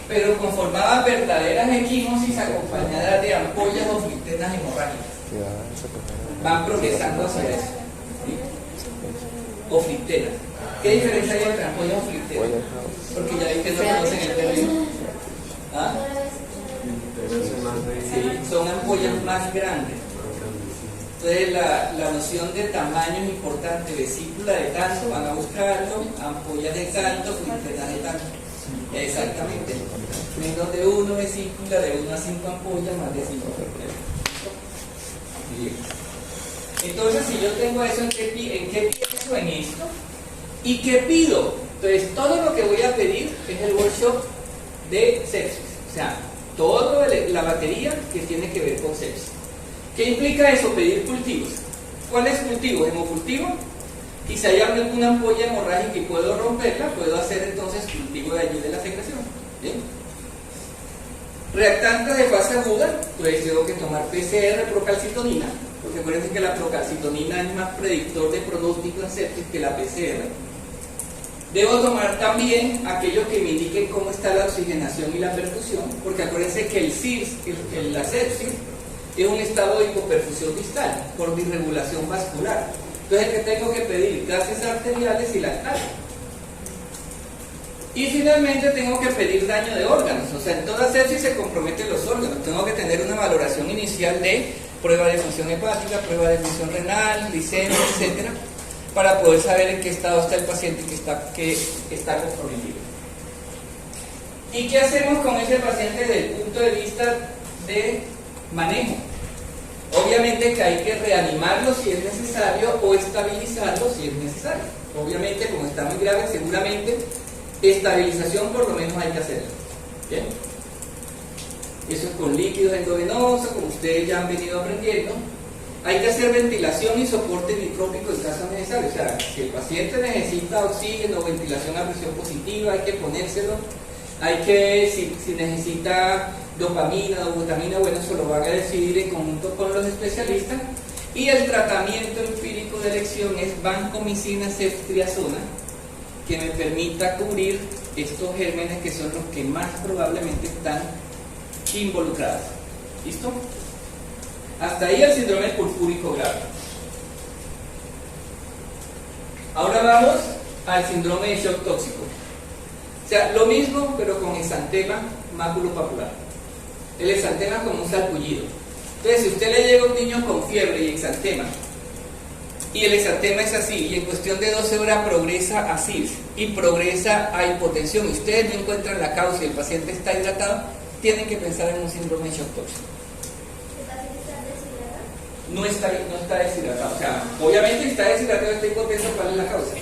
pero conformaban verdaderas equimosis acompañadas de ampollas o filtenas hemorrágicas. Van progresando hacia eso. ¿Sí? O filtenas. ¿Qué diferencia hay entre ampollas o filtenas? Porque ya vi que no conocen el término. ¿Ah? Sí, son ampollas más grandes. Entonces la noción de tamaño es importante. Vesícula de tanto, van a buscarlo, ampollas de tanto, filtenas de tanto. Exactamente. Menos de 1 vesícula, de 1 a 5 ampollas, más de 5 filtenas. Bien. Entonces, si yo tengo eso, ¿en qué pienso? En esto. ¿Y qué pido? Entonces, todo lo que voy a pedir es el workshop de sepsis. O sea, toda la batería que tiene que ver con sepsis. ¿Qué implica eso? Pedir cultivos. ¿Cuál es cultivo? Hemocultivo. Y si hay alguna ampolla hemorrágica y puedo romperla, puedo hacer entonces cultivo de allí de la secreción. ¿Bien? Reactante de fase aguda, pues tengo que tomar PCR procalcitonina, porque acuérdense que la procalcitonina es más predictor de pronóstico en sepsis que la PCR. Debo tomar también aquello que me indique cómo está la oxigenación y la perfusión, porque acuérdense que el CIRS, la sepsis, es un estado de hipoperfusión distal por disregulación vascular. Entonces, ¿qué tengo que pedir? Gases arteriales y lactato. Y finalmente tengo que pedir daño de órganos. O sea, en toda sepsis se comprometen los órganos. Tengo que tener una valoración inicial de prueba de función hepática, prueba de función renal, glicemia, etcétera, para poder saber en qué estado está el paciente que está comprometido. ¿Y qué hacemos con ese paciente desde el punto de vista de manejo? Obviamente que hay que reanimarlo si es necesario o estabilizarlo si es necesario. Obviamente, como está muy grave, seguramente estabilización por lo menos hay que hacerlo. ¿Bien? Eso es con líquidos endovenosos, como ustedes ya han venido aprendiendo. Hay que hacer ventilación y soporte nitrópico en caso necesario. O sea, si el paciente necesita oxígeno o ventilación a presión positiva, hay que ponérselo. Hay que, si necesita dopamina o glutamina, bueno, eso lo van a decidir en conjunto con los especialistas. Y el tratamiento empírico de elección es vancomicina, ceftriaxona, que me permita cubrir estos gérmenes que son los que más probablemente están involucrados. ¿Listo? Hasta ahí el síndrome purpúrico grave. Ahora vamos al síndrome de shock tóxico. O sea, lo mismo pero con exantema maculopapular. El exantema como un sarpullido. Entonces, si usted le llega a un niño con fiebre y exantema, y el exantema es así, y en cuestión de 12 horas progresa a CIRS y progresa a hipotensión, y ustedes no encuentran la causa y el paciente está hidratado, tienen que pensar en un síndrome de shock tóxico. No está deshidratado. O sea, obviamente está deshidratado, está hipotenso, ¿cuál es la causa?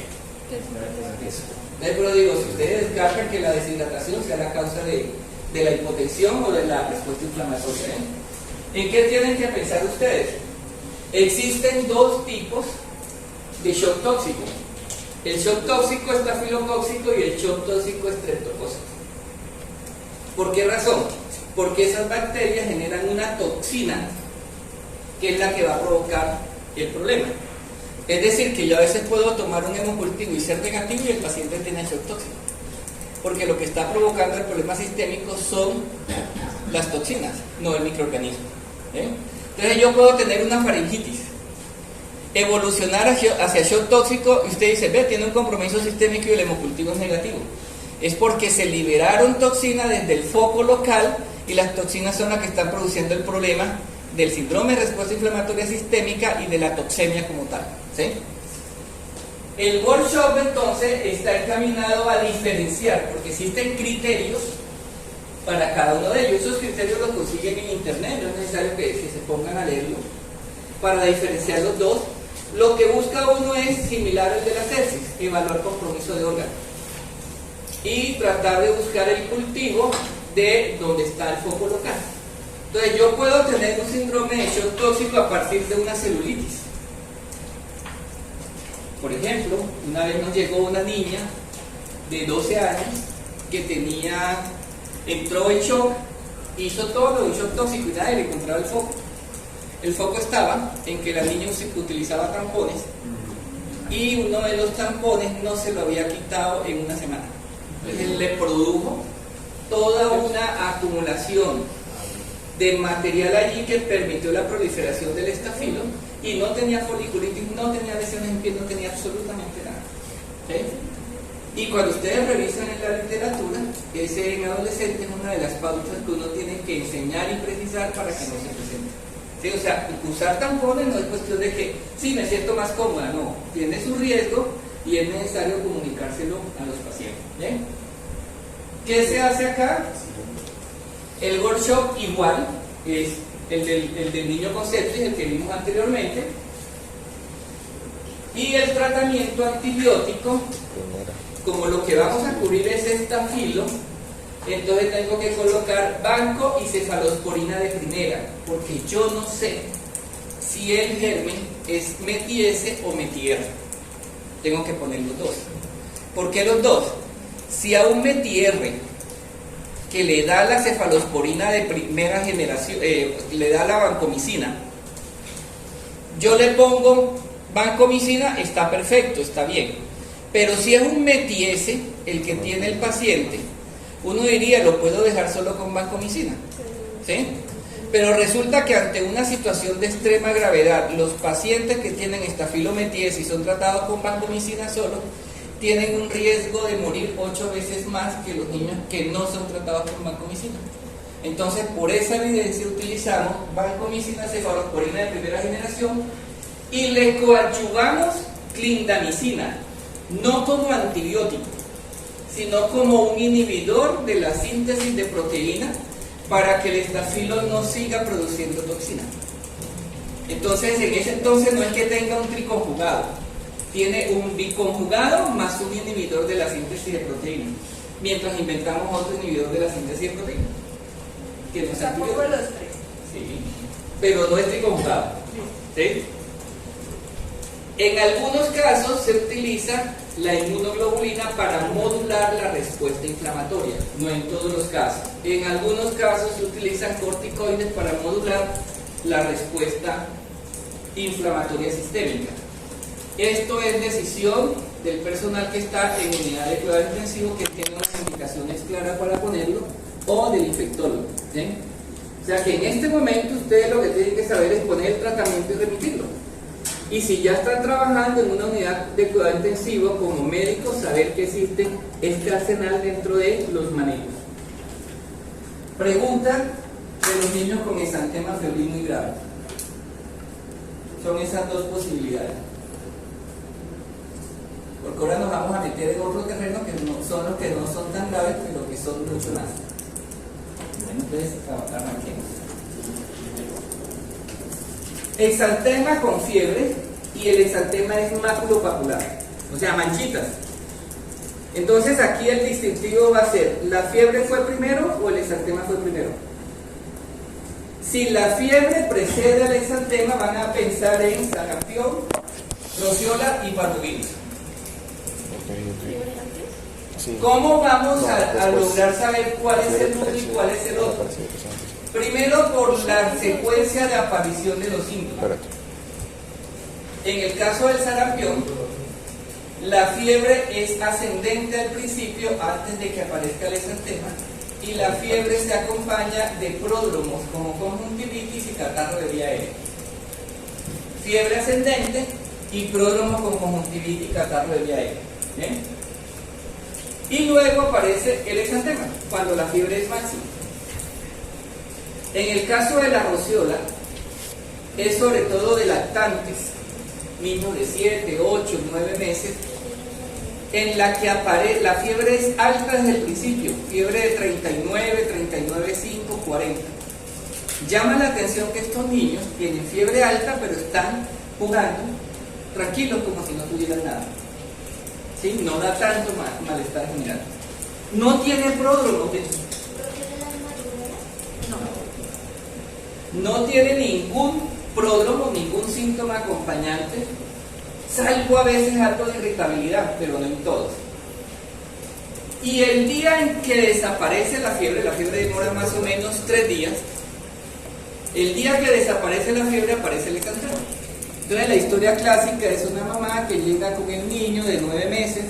Eso. Pero digo, si ustedes descartan que la deshidratación sea la causa de la hipotensión o de la respuesta inflamatoria, ¿en qué tienen que pensar ustedes? Existen dos tipos de shock tóxico. El shock tóxico estafilocóxico y el shock tóxico estreptocóxico. ¿Por qué razón? Porque esas bacterias generan una toxina que es la que va a provocar el problema. Es decir, que yo a veces puedo tomar un hemocultivo y ser negativo y el paciente tiene shock tóxico, porque lo que está provocando el problema sistémico son las toxinas, no el microorganismo. Entonces yo puedo tener una faringitis, evolucionar hacia shock tóxico y usted dice, ve, tiene un compromiso sistémico y el hemocultivo es negativo. Es porque se liberaron toxinas desde el foco local y las toxinas son las que están produciendo el problema del síndrome de respuesta inflamatoria sistémica y de la toxemia como tal. ¿Sí? El workshop entonces está encaminado a diferenciar, porque existen criterios para cada uno de ellos. Esos criterios los consiguen en internet, no es necesario que se pongan a leerlo. Para diferenciar los dos, lo que busca uno es similar al de la sepsis, evaluar compromiso de órgano y tratar de buscar el cultivo de donde está el foco local. Entonces yo puedo tener un síndrome de shock tóxico a partir de una celulitis. Por ejemplo, una vez nos llegó una niña de 12 años que entró en shock, hizo todo lo de shock tóxico y nadie le encontraba el foco. El foco estaba en que la niña utilizaba tampones y uno de los tampones no se lo había quitado en una semana. Entonces le produjo toda una acumulación de material allí que permitió la proliferación del estafilo y no tenía foliculitis, no tenía lesiones en piel, no tenía absolutamente nada. ¿Sí? Y cuando ustedes revisan en la literatura, ese en adolescente es una de las pautas que uno tiene que enseñar y precisar para que no se presente. ¿Sí? O sea, usar tampones no es cuestión de que, sí, me siento más cómoda, no, tiene su riesgo y es necesario comunicárselo a los pacientes. ¿Bien? ¿Qué se hace acá? El workshop igual es el del niño con sepsis, el que vimos anteriormente, y el tratamiento antibiótico, como lo que vamos a cubrir es estafilo, entonces tengo que colocar banco y cefalosporina de primera, porque yo no sé si el germen es METI-S o METI-R. Tengo que poner los dos. ¿Por qué los dos? Si a un METI-R que le da la cefalosporina de primera generación, le da la vancomicina, yo le pongo vancomicina, está perfecto, está bien. Pero si es un METI-S el que tiene el paciente, uno diría, lo puedo dejar solo con vancomicina, ¿sí? Pero resulta que ante una situación de extrema gravedad, los pacientes que tienen estafilometíes y son tratados con vancomicina solo, tienen un riesgo de morir 8 veces más que los niños que no son tratados con vancomicina. Entonces, por esa evidencia utilizamos vancomicina, cefalosporina de primera generación y le coadyuvamos clindamicina, no como antibiótico, sino como un inhibidor de la síntesis de proteína para que el estafilo no siga produciendo toxina. Entonces, en ese entonces no es que tenga un triconjugado, tiene un biconjugado más un inhibidor de la síntesis de proteína, mientras inventamos otro inhibidor de la síntesis de proteína, que no es Tampoco antibiótico. los tres. Sí, pero no es triconjugado. ¿Sí? En algunos casos se utiliza la inmunoglobulina para modular la respuesta inflamatoria, no en todos los casos. En algunos casos se utilizan corticoides para modular la respuesta inflamatoria sistémica. Esto es decisión del personal que está en unidad de cuidado intensivo, que tiene unas indicaciones claras para ponerlo, o del infectólogo, ¿sí? O sea que en este momento ustedes lo que tienen que saber es poner el tratamiento y remitirlo. Y si ya están trabajando en una unidad de cuidado intensivo como médicos, saber que existe este arsenal dentro de los manejos. Pregunta de los niños con exantema febril muy grave. Son esas dos posibilidades. Porque ahora nos vamos a meter en otro terreno que no, son los que no son tan graves, pero que son mucho más. Bueno, entonces arranquemos. Exantema con fiebre, y el exantema es maculopapular, o sea, manchitas. Entonces aquí el distintivo va a ser, ¿la fiebre fue primero o el exantema fue primero? Si la fiebre precede al exantema, van a pensar en sarampión, rociola y parvovirus. Sí. ¿Cómo vamos No, a después. lograr saber cuál es el uno y cuál es el otro? Primero, por la secuencia de aparición de los síntomas. Espérate. En el caso del sarampión, la fiebre es ascendente al principio, antes de que aparezca el exantema, y la fiebre se acompaña de pródromos como conjuntivitis y catarro de vía aérea. Fiebre ascendente y pródromos con conjuntivitis y catarro de vía aérea. ¿Bien? Y luego aparece el exantema, cuando la fiebre es máxima. En el caso de la rociola, es sobre todo de lactantes, niños de 7, 8, 9 meses, en la que la fiebre es alta desde el principio, fiebre de 39, 39,5, 40. Llama la atención que estos niños tienen fiebre alta, pero están jugando tranquilos como si no tuvieran nada. ¿Sí? No da tanto malestar general. No tiene pródromo. No tiene ningún pródromo, ningún síntoma acompañante, salvo a veces algo de irritabilidad, pero no en todos. Y el día en que desaparece la fiebre demora más o menos 3 días, el día que desaparece la fiebre aparece el exantema. Entonces la historia clásica es una mamá que llega con el niño de 9 meses,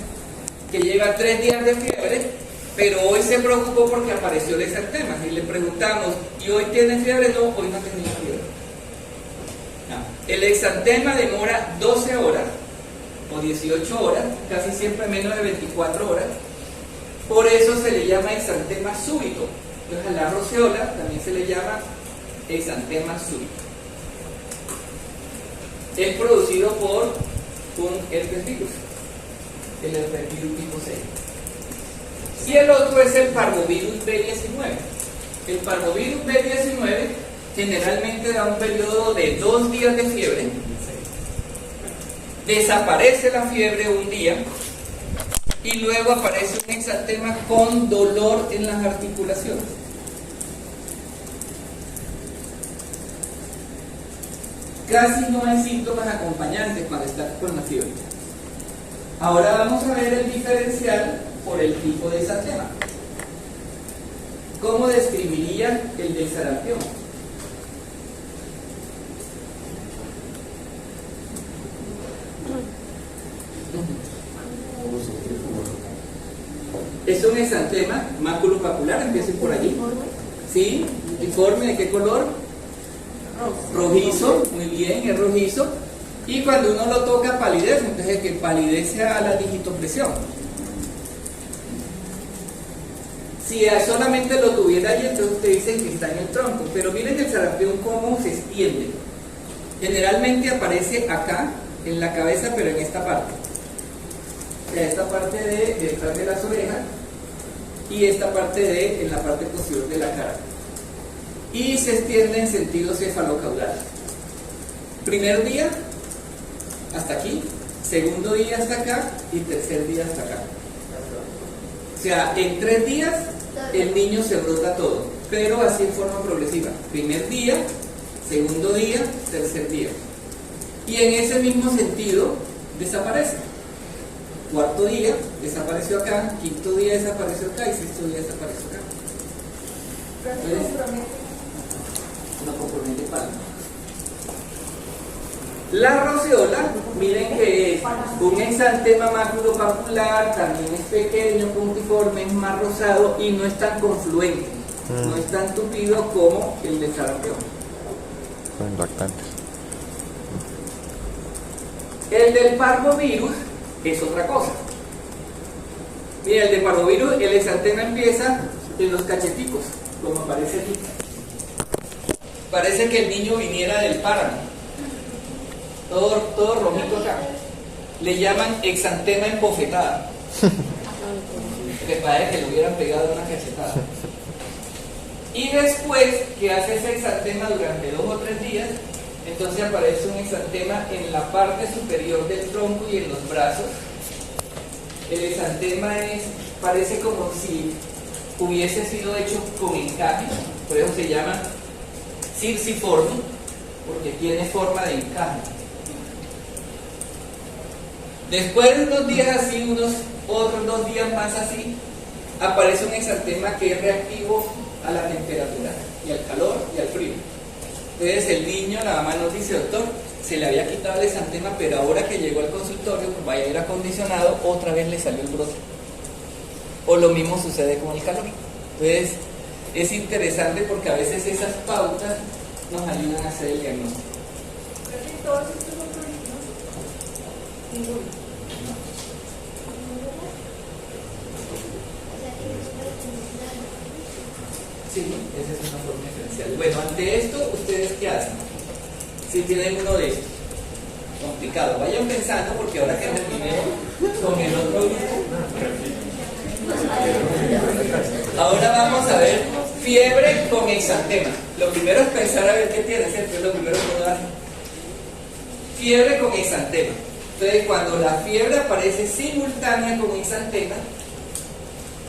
que lleva 3 días de fiebre, pero hoy se preocupó porque apareció el exantema. Y le preguntamos, ¿y hoy tiene fiebre? No, hoy no tenía fiebre. No. El exantema demora 12 horas o 18 horas, casi siempre menos de 24 horas. Por eso se le llama exantema súbito. Entonces a la rociola también se le llama exantema súbito. Es producido por un herpes virus, el herpes virus tipo C. Y el otro es el parvovirus B19. El parvovirus B19 generalmente da un periodo de 2 días de fiebre, desaparece la fiebre un día y luego aparece un exantema con dolor en las articulaciones. Casi no hay síntomas acompañantes cuando está con la fiebre. Ahora vamos a ver el diferencial por el tipo de exantema. ¿Cómo describiría el del sarampión? Es un exantema maculopapular, empiecen por allí. ¿Sí? ¿Informe de qué color? Rojizo, muy bien, es rojizo. Y cuando uno lo toca, palidez, entonces que palidece a la digitopresión. Si solamente lo tuviera allí, entonces ustedes dicen que está en el tronco. Pero miren el sarampión cómo se extiende. Generalmente aparece acá, en la cabeza, pero en esta parte. O sea, esta parte de detrás de las orejas y esta parte en la parte posterior de la cara. Y se extiende en sentido cefalocaudal. Primer día hasta aquí, segundo día hasta acá y tercer día hasta acá. O sea, en 3 días el niño se brota todo, pero así en forma progresiva. Primer día, segundo día, tercer día. Y en ese mismo sentido desaparece. Cuarto día desapareció acá, quinto día desapareció acá y sexto día desapareció acá. No compromete palma. La roceola, miren que es un exantema maculopapular, también es pequeño, puntiforme, es más rosado y no es tan confluente, no es tan tupido como el de sarampión. Son impactantes. El del parvovirus es otra cosa. Mira, el de parvovirus, el exantema empieza en los cacheticos, como aparece aquí. Parece que el niño viniera del páramo. Todo rojito acá. Le llaman exantema empofetada. Que parece que le hubieran pegado una cachetada. Y después que hace ese exantema durante 2 o 3 días, entonces aparece un exantema en la parte superior del tronco y en los brazos. El exantema parece como si hubiese sido hecho con encaje, por eso se llama circiforme, porque tiene forma de encaje. Después de unos días así, otros 2 días más así, aparece un exantema que es reactivo a la temperatura, y al calor y al frío. Entonces el niño, la mamá nos dice, doctor, se le había quitado el exantema, pero ahora que llegó al consultorio, como vaya a ir acondicionado, otra vez le salió el brote. O lo mismo sucede con el calor. Entonces es interesante porque a veces esas pautas nos ayudan a hacer el diagnóstico. ¿Todos estos son prohibidos? Ninguno. Sí, esa es una forma diferencial. Bueno, ante esto, ¿ustedes qué hacen? Si tienen uno de estos, complicado, vayan pensando porque ahora que terminé con el otro grupo, ahora vamos a ver fiebre con exantema. Lo primero es pensar a ver qué tiene, ¿cierto? Es lo primero que uno hace. Fiebre con exantema. Entonces, cuando la fiebre aparece simultánea con exantema,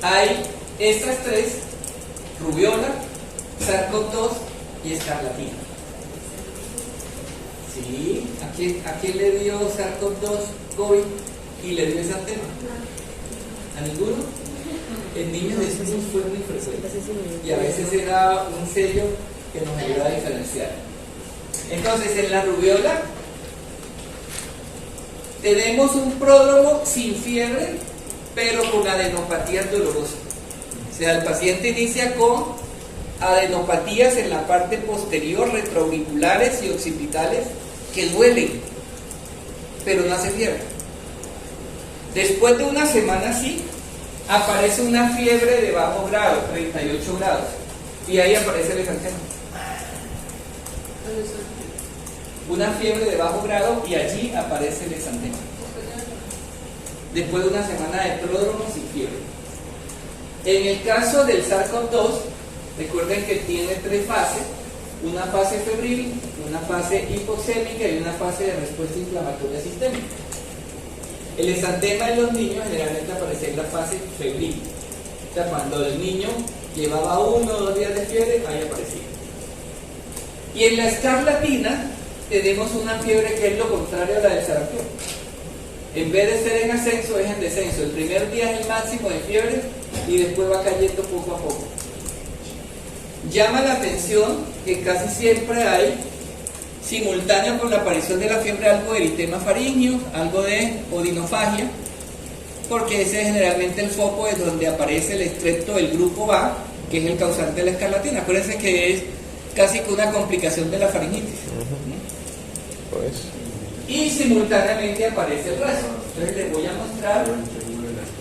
hay estas 3: rubiola, SARS-CoV-2 y escarlatina. Sí, ¿a quién le dio SARS-CoV-2 COVID y le dio exantema? ¿A ninguno? En niños eso fue muy frecuente y a veces era un sello que nos ayuda a diferenciar. Entonces, en la rubiola tenemos un pródromo sin fiebre, pero con adenopatías dolorosas. O sea, el paciente inicia con adenopatías en la parte posterior, retroauriculares y occipitales, que duelen, pero no hace fiebre. Después de una semana así, aparece una fiebre de bajo grado, 38 grados, y ahí aparece el exantema. Una fiebre de bajo grado y allí aparece el exantema. Después de una semana de pródromo sin fiebre. En el caso del SARS-CoV-2, recuerden que tiene 3 fases: una fase febril, una fase hipoxémica y una fase de respuesta inflamatoria sistémica. El exantema en los niños generalmente aparece en la fase febril. O sea, cuando el niño llevaba 1 o 2 días de fiebre, ahí aparecía. Y en la escarlatina tenemos una fiebre que es lo contrario a la del sarampión. En vez de ser en ascenso, es en descenso. El primer día es el máximo de fiebre y después va cayendo poco a poco. Llama la atención que casi siempre hay, simultáneo con la aparición de la fiebre, algo de eritema faríngeo, algo de odinofagia, porque ese es generalmente el foco de donde aparece el estrepto del grupo A, que es el causante de la escarlatina. Acuérdense que es casi que una complicación de la faringitis. Pues. Y simultáneamente aparece el rash. Entonces les voy a mostrar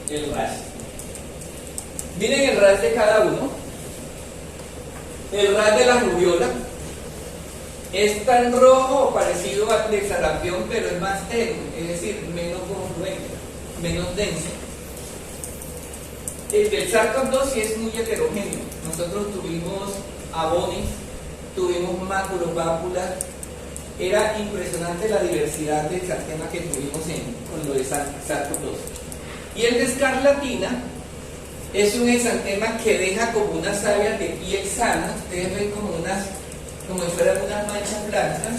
el rash. Miren el rash de cada uno. El rash de la rubiola es tan rojo o parecido al de sarampión, pero es más tenue, es decir, menos confluente, menos denso. El del SARS-CoV-2 sí es muy heterogéneo. Nosotros tuvimos abonis, tuvimos maculopápulas. Era impresionante la diversidad de exantemas que tuvimos con lo de SARS-CoV-2. Y el de escarlatina es un exantema que deja como unas áreas de piel sana. Ustedes ven como si fueran unas manchas blancas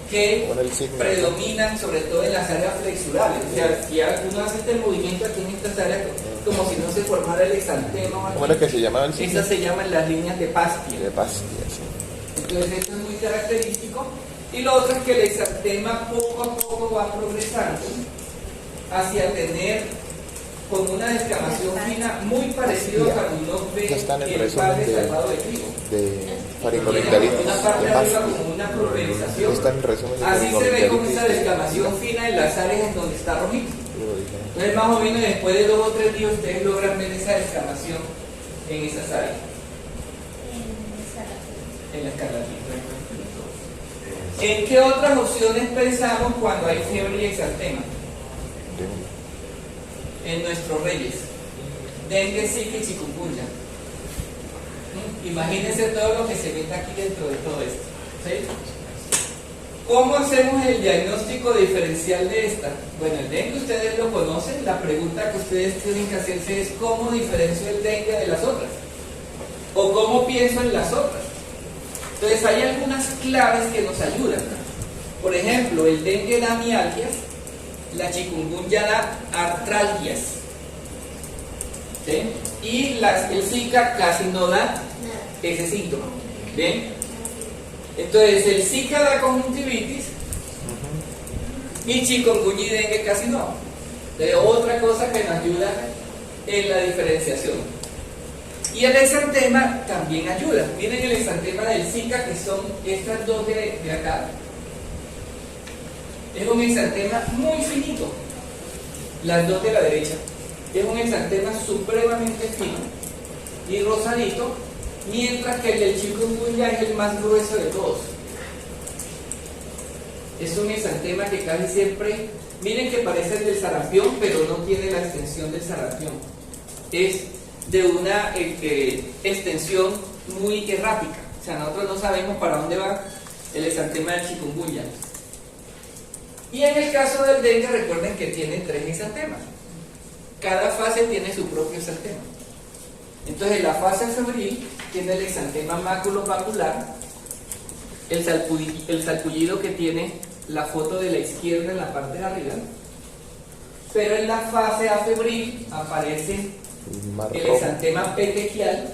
que predominan sobre todo en las áreas flexurales. O sea, si alguno hace este movimiento aquí en estas áreas, como si no se formara el exantema. ¿Cómo era que se llamaba el signo? Esas se llaman las líneas de Pastia. De Pastia, sí. Entonces esto es muy característico. Y lo otro es que el exantema poco a poco va progresando hacia tener con una descamación fina muy parecido a cuando uno ve el padre salvado de trigo. De faringoamigdalitis. Una parte de arriba como una pulverización. Así se ve como esa descamación fina en las áreas en donde está rojito. Entonces más o menos después de 2 o 3 días ustedes logran ver esa descamación en esas áreas. En la escarlatina. ¿En qué otras opciones pensamos cuando hay fiebre y exantema? En nuestros reyes. Dengue, zika y chikungunya. Imagínense todo lo que se mete aquí dentro de todo esto. ¿Sí? ¿Cómo hacemos el diagnóstico diferencial de esta? Bueno, el dengue ustedes lo conocen. La pregunta que ustedes tienen que hacerse es ¿cómo diferencio el dengue de las otras? ¿O cómo pienso en las otras? Entonces hay algunas claves que nos ayudan. Por ejemplo, el dengue da mialgias, la chikungunya da artralgias, ¿sí? Y el Zika casi no da ese síntoma. ¿Bien? Entonces el Zika da conjuntivitis y chikungunya y dengue casi no. Entonces, otra cosa que nos ayuda en la diferenciación. Y el exantema también ayuda. Miren el exantema del Zika, que son estas dos de acá. Es un exantema muy finito. Las dos de la derecha. Es un exantema supremamente fino y rosadito, mientras que el del chikungunya es el más grueso de todos. Es un exantema que casi siempre, miren que parece el del sarampión, pero no tiene la extensión del sarampión. Es de una extensión muy errática. O sea, nosotros no sabemos para dónde va el exantema del chikungunya. Y en el caso del dengue, recuerden que tiene 3 exantemas. Cada fase tiene su propio exantema. Entonces, la fase febril tiene el exantema maculopapular, el salpullido que tiene la foto de la izquierda en la parte de arriba. Pero en la fase afebril aparece el exantema petequial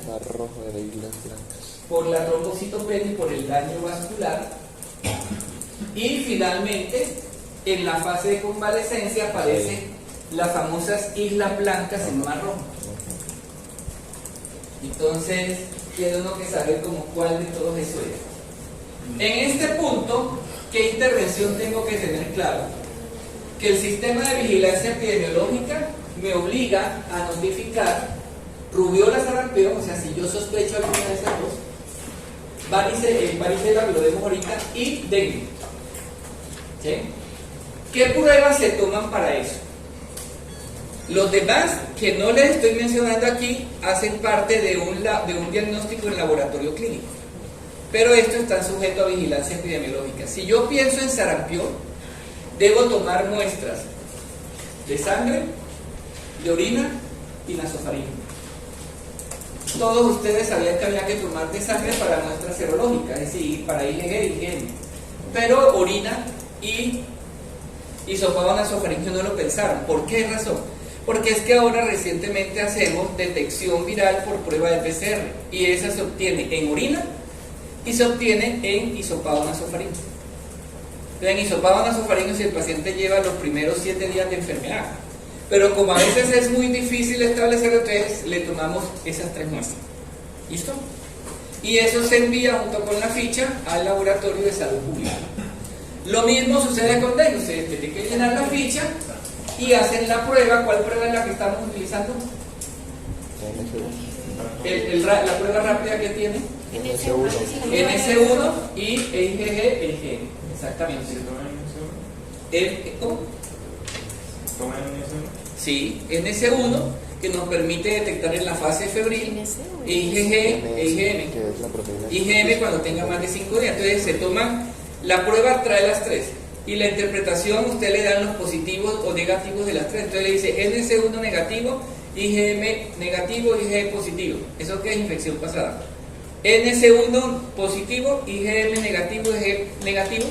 por la trombocitopenia y por el daño vascular. Y finalmente, en la fase de convalescencia aparecen las famosas islas blancas en mar rojo. Entonces, tiene uno que saber como cuál de todos eso es. En este punto, ¿qué intervención tengo que tener claro? Que el sistema de vigilancia epidemiológica me obliga a notificar rubiola, sarampión, o sea, si yo sospecho alguna de esas dos, varicela, que lo vemos ahorita, y dengue. ¿Sí? ¿Qué pruebas se toman para eso? Los demás, que no les estoy mencionando aquí, hacen parte de un diagnóstico en laboratorio clínico. Pero estos están sujetos a vigilancia epidemiológica. Si yo pienso en sarampión, debo tomar muestras de sangre, de orina y nasofaringe. Todos ustedes sabían que había que tomar de sangre para muestras serológicas, es decir, para IgG y IgM. pero orina y hisopado nasofaringeo no lo pensaron. ¿Por qué razón? Porque es que ahora recientemente hacemos detección viral por prueba de PCR y esa se obtiene en orina y se obtiene en hisopado nasofaringeo. En hisopado nasofaringeo si el paciente lleva los primeros 7 días de enfermedad. Pero como a veces es muy difícil establecer, entonces le tomamos esas 3 muestras. ¿Listo? Y eso se envía junto con la ficha al laboratorio de salud pública. Lo mismo sucede con dengue. Ustedes tienen que llenar la ficha y hacen la prueba. ¿Cuál prueba es la que estamos utilizando? La prueba rápida que tiene. NS1 y IgG. Exactamente. ¿Cómo? Sí, NS1, que nos permite detectar en la fase febril, IgM cuando tenga más de 5 días. Entonces se toman, la prueba trae las 3 y la interpretación usted le dan los positivos o negativos de las 3. Entonces le dice NS1 negativo, IgM negativo, IgG positivo. ¿Eso qué es? Infección pasada. NS1 positivo, IgM negativo, IgG negativo,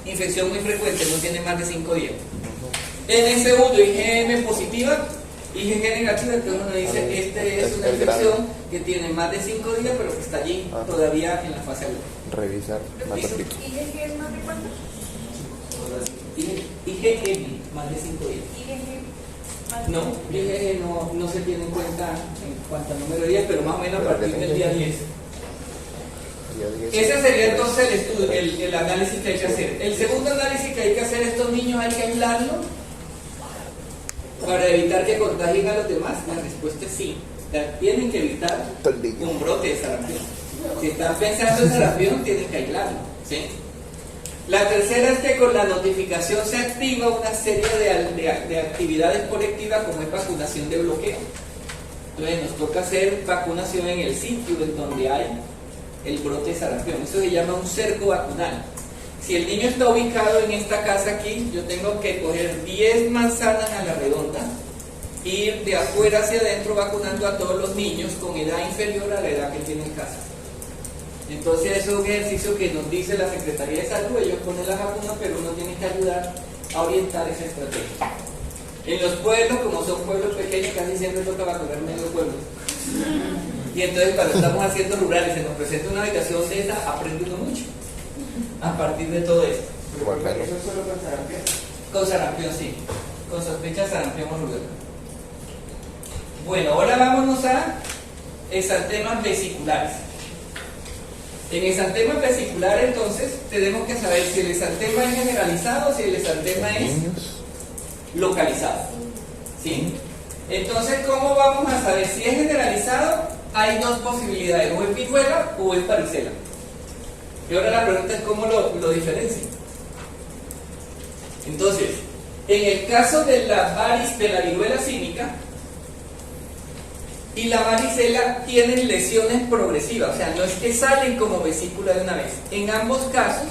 infección muy frecuente, no tiene más de 5 días. NS1 IgM positiva, IgG negativa, entonces uno dice, este es una infección que tiene más de 5 días, pero que está allí todavía en la fase aguda. Revisar más ¿IgG es más de cuánto? IgM, más de 5 días. No, IgG no se tiene en cuenta en cuanto a número de días, pero más o menos a partir del día 10. Ese sería entonces el estudio, el análisis que hay que hacer. El segundo análisis que hay que hacer, estos niños hay que aislarlos para evitar que contagien a los demás. La respuesta es sí. Tienen que evitar un brote de sarampión. Si están pensando en sarampión, tienen que aislarlo, ¿sí? La tercera es que con la notificación se activa una serie de actividades colectivas como es vacunación de bloqueo. Entonces nos toca hacer vacunación en el sitio en donde hay el brote de sarampión. Eso se llama un cerco vacunal. Si el niño está ubicado en esta casa aquí, yo tengo que coger 10 manzanas a la redonda, ir de afuera hacia adentro vacunando a todos los niños con edad inferior a la edad que tiene en casa. Entonces eso es un ejercicio que nos dice la Secretaría de Salud. Ellos ponen la vacuna, pero uno tiene que ayudar a orientar esa estrategia. En los pueblos, como son pueblos pequeños, casi siempre toca vacunar medio pueblo. Y entonces cuando estamos haciendo rurales, se nos presenta una habitación de esa, aprende uno mucho a partir de todo esto. ¿Eso es solo con sarampión? Con sarampión, sí. Con sospecha de sarampión o rubéola. Bueno, ahora vámonos a exantemas vesiculares. En exantemas vesiculares, entonces, tenemos que saber si el exantema es generalizado o si el exantema es localizado. ¿Sí? Entonces, ¿cómo vamos a saber si es generalizado? Hay 2 posibilidades, o es viruela o es varicela. Y ahora la pregunta es cómo lo diferencian. Entonces, en el caso de la viruela símica y la varicela tienen lesiones progresivas, o sea, no es que salen como vesícula de una vez. En ambos casos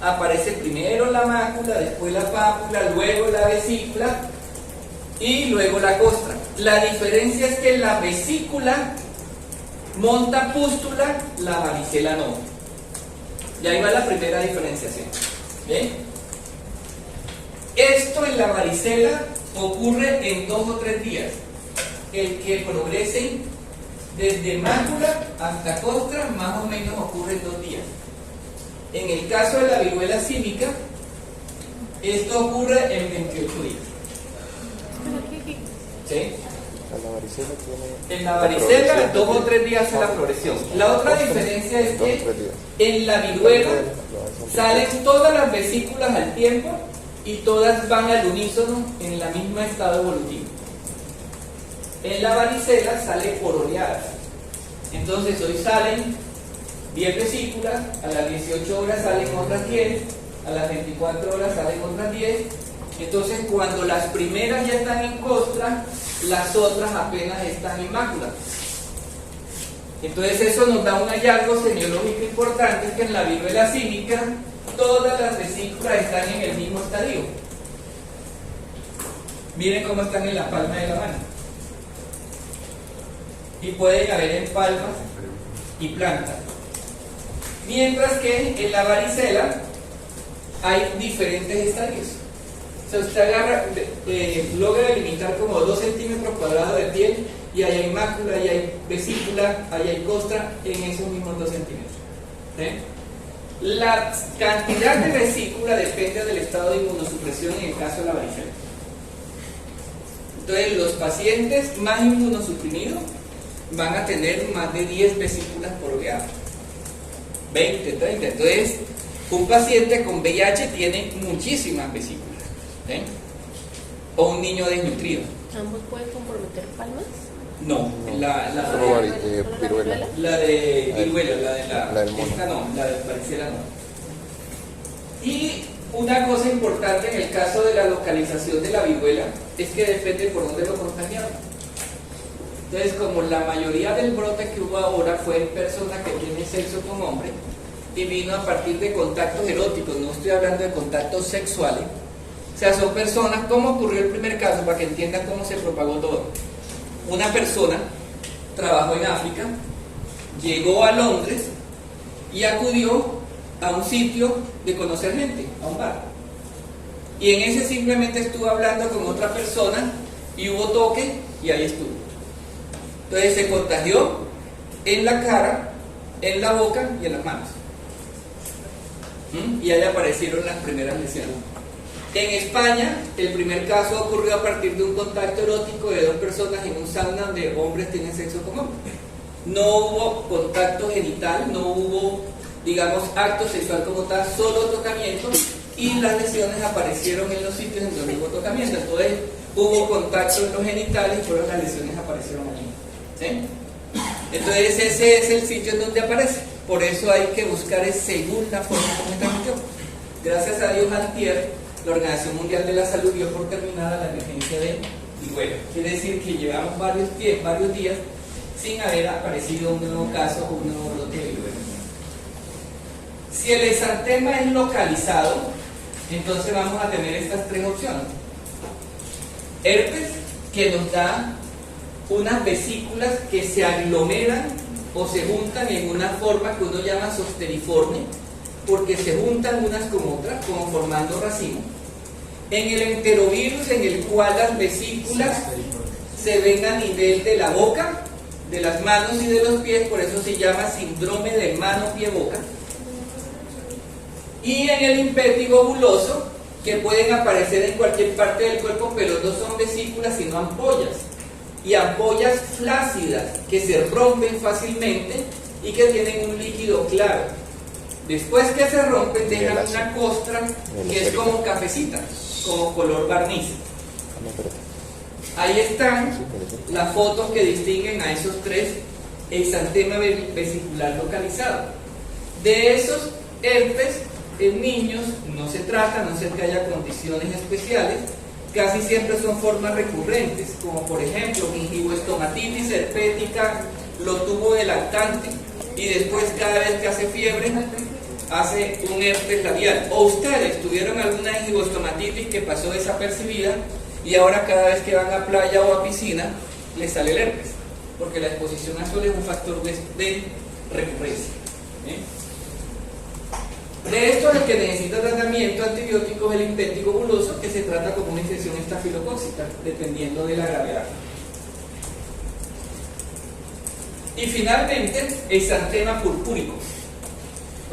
aparece primero la mácula, después la pápula, luego la vesícula y luego la costra. La diferencia es que la vesícula monta pústula, la varicela no. Y ahí va la primera diferenciación. ¿Bien? Esto en la varicela ocurre en 2 o 3 días. El que progresen desde mácula hasta costra más o menos ocurre en 2 días. En el caso de la viruela símica, esto ocurre en 28 días. ¿Sí? En la varicela 2 o 3 días es la progresión. La otra diferencia es que en la viruela salen todas las vesículas al tiempo y todas van al unísono en la misma estado evolutivo. En la varicela sale por oleadas. Entonces hoy salen 10 vesículas, a las 18 horas salen otras 10, a las 24 horas salen otras 10. Entonces cuando las primeras ya están en costra, las otras apenas están en mácula. Entonces eso nos da un hallazgo semiológico importante, que en la viruela símica todas las vesículas están en el mismo estadio. Miren cómo están en la palma de la mano. Y pueden haber en palmas y plantas. Mientras que en la varicela hay diferentes estadios. O sea, usted agarra, logra delimitar como 2 centímetros cuadrados de piel y ahí hay mácula, ahí hay vesícula, ahí hay costra en esos mismos 2 centímetros. ¿Sí? La cantidad de vesícula depende del estado de inmunosupresión en el caso de la varicela. Entonces, los pacientes más inmunosuprimidos van a tener más de 10 vesículas por oleada, 20, 30. Entonces, un paciente con VIH tiene muchísimas vesículas. ¿Sí? O un niño desnutrido. ¿Ambos pueden comprometer palmas? No, la de viruela. la de viruela, la del mono. esta no, la de varicela no. Y una cosa importante en el caso de la localización de la viruela es que depende por dónde lo contagiaron. Entonces, como la mayoría del brote que hubo ahora fue en personas que tienen sexo con hombre y vino a partir de contactos eróticos, no estoy hablando de contactos sexuales. O sea, son personas, ¿cómo ocurrió el primer caso? Para que entiendan cómo se propagó todo. Una persona trabajó en África, llegó a Londres y acudió a un sitio de conocer gente, a un bar. Y en ese simplemente estuvo hablando con otra persona y hubo toque y ahí estuvo. Entonces se contagió en la cara, en la boca y en las manos. Y ahí aparecieron las primeras lesiones. En España, el primer caso ocurrió a partir de un contacto erótico de 2 personas en un sauna donde hombres tienen sexo con hombres. No hubo contacto genital, no hubo, digamos, acto sexual como tal, solo tocamiento, y las lesiones aparecieron en los sitios en donde hubo tocamiento. Entonces, hubo contacto en los genitales y fueron las lesiones aparecieron allí. ¿Sí? Entonces, ese es el sitio en donde aparece. Por eso hay que buscar según la forma como transmitió. Gracias a Dios, antier, la Organización Mundial de la Salud dio por terminada la emergencia de viruela. Quiere decir que llevamos varios días sin haber aparecido un nuevo caso o un nuevo brote de viruela. Si el exantema es localizado, entonces vamos a tener estas 3 opciones. Herpes, que nos da unas vesículas que se aglomeran o se juntan en una forma que uno llama zosteriforme, porque se juntan unas con otras, como formando racimo. En el enterovirus, en el cual las vesículas se ven a nivel de la boca, de las manos y de los pies, por eso se llama síndrome de mano-pie-boca. Y en el impétigo buloso, que pueden aparecer en cualquier parte del cuerpo, pero no son vesículas, sino ampollas. Y ampollas flácidas, que se rompen fácilmente y que tienen un líquido claro. Después que se rompen, dejan una costra que es como cafecita, como color barniz. Ahí están las fotos que distinguen a esos 3 exantema vesicular localizado. De esos herpes, en niños no se trata, a no ser que haya condiciones especiales. Casi siempre son formas recurrentes, como por ejemplo gingivoestomatitis herpética, lo tuvo de lactante y después cada vez que hace fiebre hace un herpes labial. O ustedes tuvieron alguna gingivoestomatitis que pasó desapercibida y ahora cada vez que van a playa o a piscina les sale el herpes, porque la exposición a sol es un factor de recurrencia. De estos, el que necesita tratamiento antibiótico es el impétigo buloso, que se trata como una infección estafilocócica, dependiendo de la gravedad. Y finalmente, exantema purpúrico.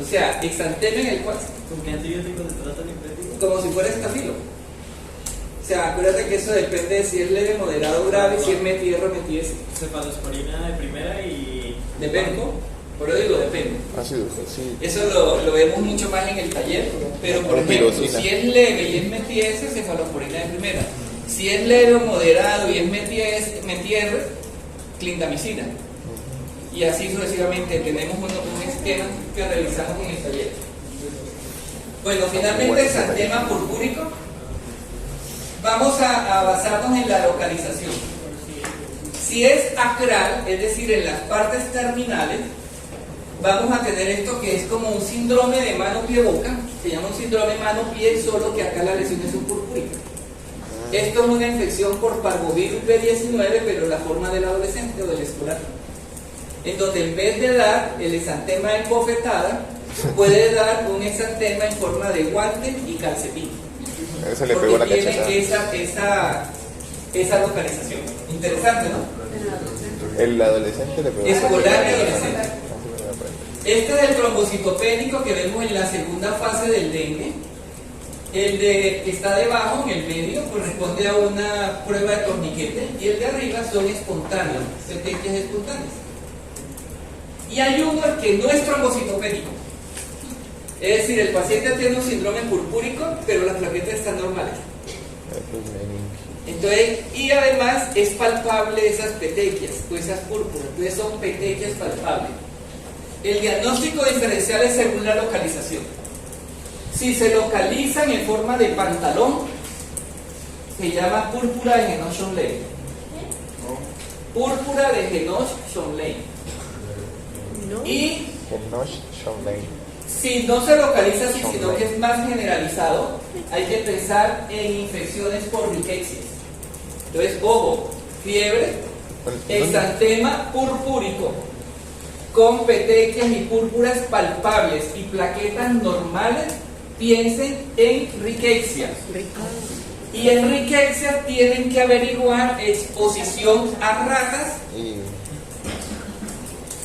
O sea, exantema en el cual... ¿Con qué antibiótico se trata el impétigo? Como si fuera estafilo. O sea, acuérdate que eso depende de si es leve, moderado, grave, si es metihierro, metihese. Cefalosporina de primera y... Depende. Por eso digo, depende. Ácido, sí. Eso lo vemos mucho más en el taller, pero por ejemplo, si es leve y es metihese, cefalosporina de primera. Si es leve o moderado y es metihierro, clindamicina. Y así sucesivamente. Tenemos un esquema que realizamos en el taller. Bueno, finalmente, exantema purpúrico. Vamos a basarnos en la localización. Si es acral, es decir, en las partes terminales, vamos a tener esto que es como un síndrome de mano-pie-boca. Se llama un síndrome mano-pie, solo que acá la lesión es purpúrica. Esto es una infección por parvovirus B19, pero la forma del adolescente o del escolar, en donde en vez de dar el exantema de bofetada, puede dar un exantema en forma de guante y calcetín. Eso le pegó la porque cachetada. tiene esa localización. Interesante, ¿no? El adolescente le pegó. Escolar y adolescente. Este es el trombocitopénico que vemos en la segunda fase del dengue. El de que está debajo, en el medio, corresponde a una prueba de torniquete, y el de arriba son espontáneos, petequias espontáneas. Y hay uno que no es trombocitopénico. Es decir, el paciente tiene un síndrome purpúrico, pero las plaquetas están normales. Entonces, y además es palpable esas petequias, o esas púrpuras, entonces son petequias palpables. El diagnóstico diferencial es según la localización. Si se localizan en forma de pantalón, se llama púrpura de Henoch-Schönlein. Púrpura de Henoch-Schönlein. Y si no se localiza así, sino que es más generalizado, hay que pensar en infecciones por riquecias. Entonces, ojo, fiebre, exantema purpúrico, con petequias y púrpuras palpables y plaquetas normales, piensen en riquexia. Y en riquexia tienen que averiguar exposición a ratas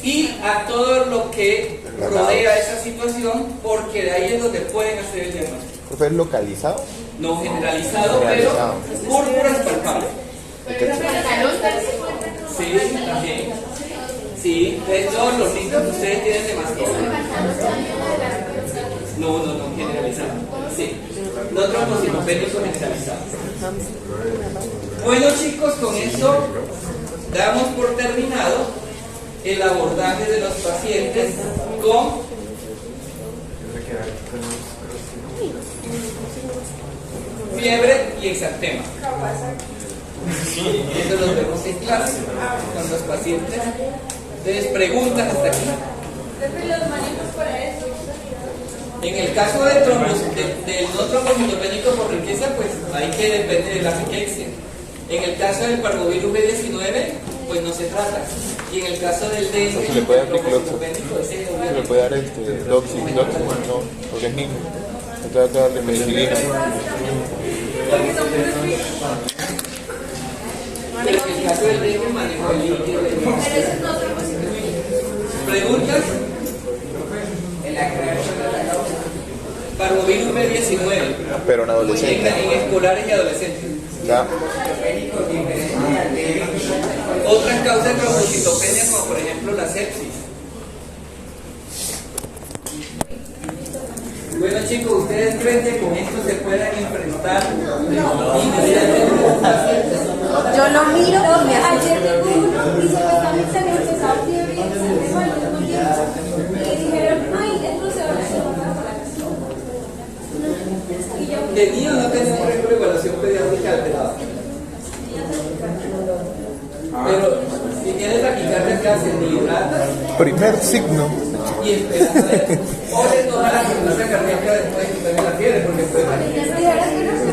y a todo lo que rodea esa situación, porque de ahí es donde pueden hacer el diagnóstico. ¿Fue localizado? No generalizado, pero púrpuras palpables. Sí, también. Sí, de todos los síntomas que ustedes tienen de mascota. No, generalizado. Sí, no trombocitopénico generalizado. Bueno, chicos, con esto damos por terminado el abordaje de los pacientes con fiebre y exantema. Eso lo vemos en clase con los pacientes. Entonces, preguntas hasta aquí. En el caso del no trombocitopénico por riqueza, pues hay que depender de la riquexia. En el caso del parvovirus B19, pues no se trata. Y en el caso del dengue, se le puede dar trombocitopénico, ese es se le puede dar doxy, no, porque es niño. Entonces hay que darle penicilina. Pero en el caso del dengue, manejo el líquido de ¿preguntas? Parvovirus B19. Pero en adolescente. En escolares y adolescentes. Ya. Otras causas de trombocitopenia, como por ejemplo la sepsis. Bueno, chicos, ¿ustedes creen que con esto se puedan enfrentar inmediatamente con pacientes? Yo lo miro y me ayer tengo uno y supuestamente había empezado fiebre y exantema al mismo tiempo. Y dijeron, ay, esto se va a resolver por la casa. Y yo, De niño no tenemos récord de evaluación pediátrica alterada. Pero si tienes taquicardia, ¿qué hacen? Te hidratas Primer signo. y esperas a ver. O le tomas la frecuencia cardíaca después de quitarle la fiebre, porque puede y ahora que no se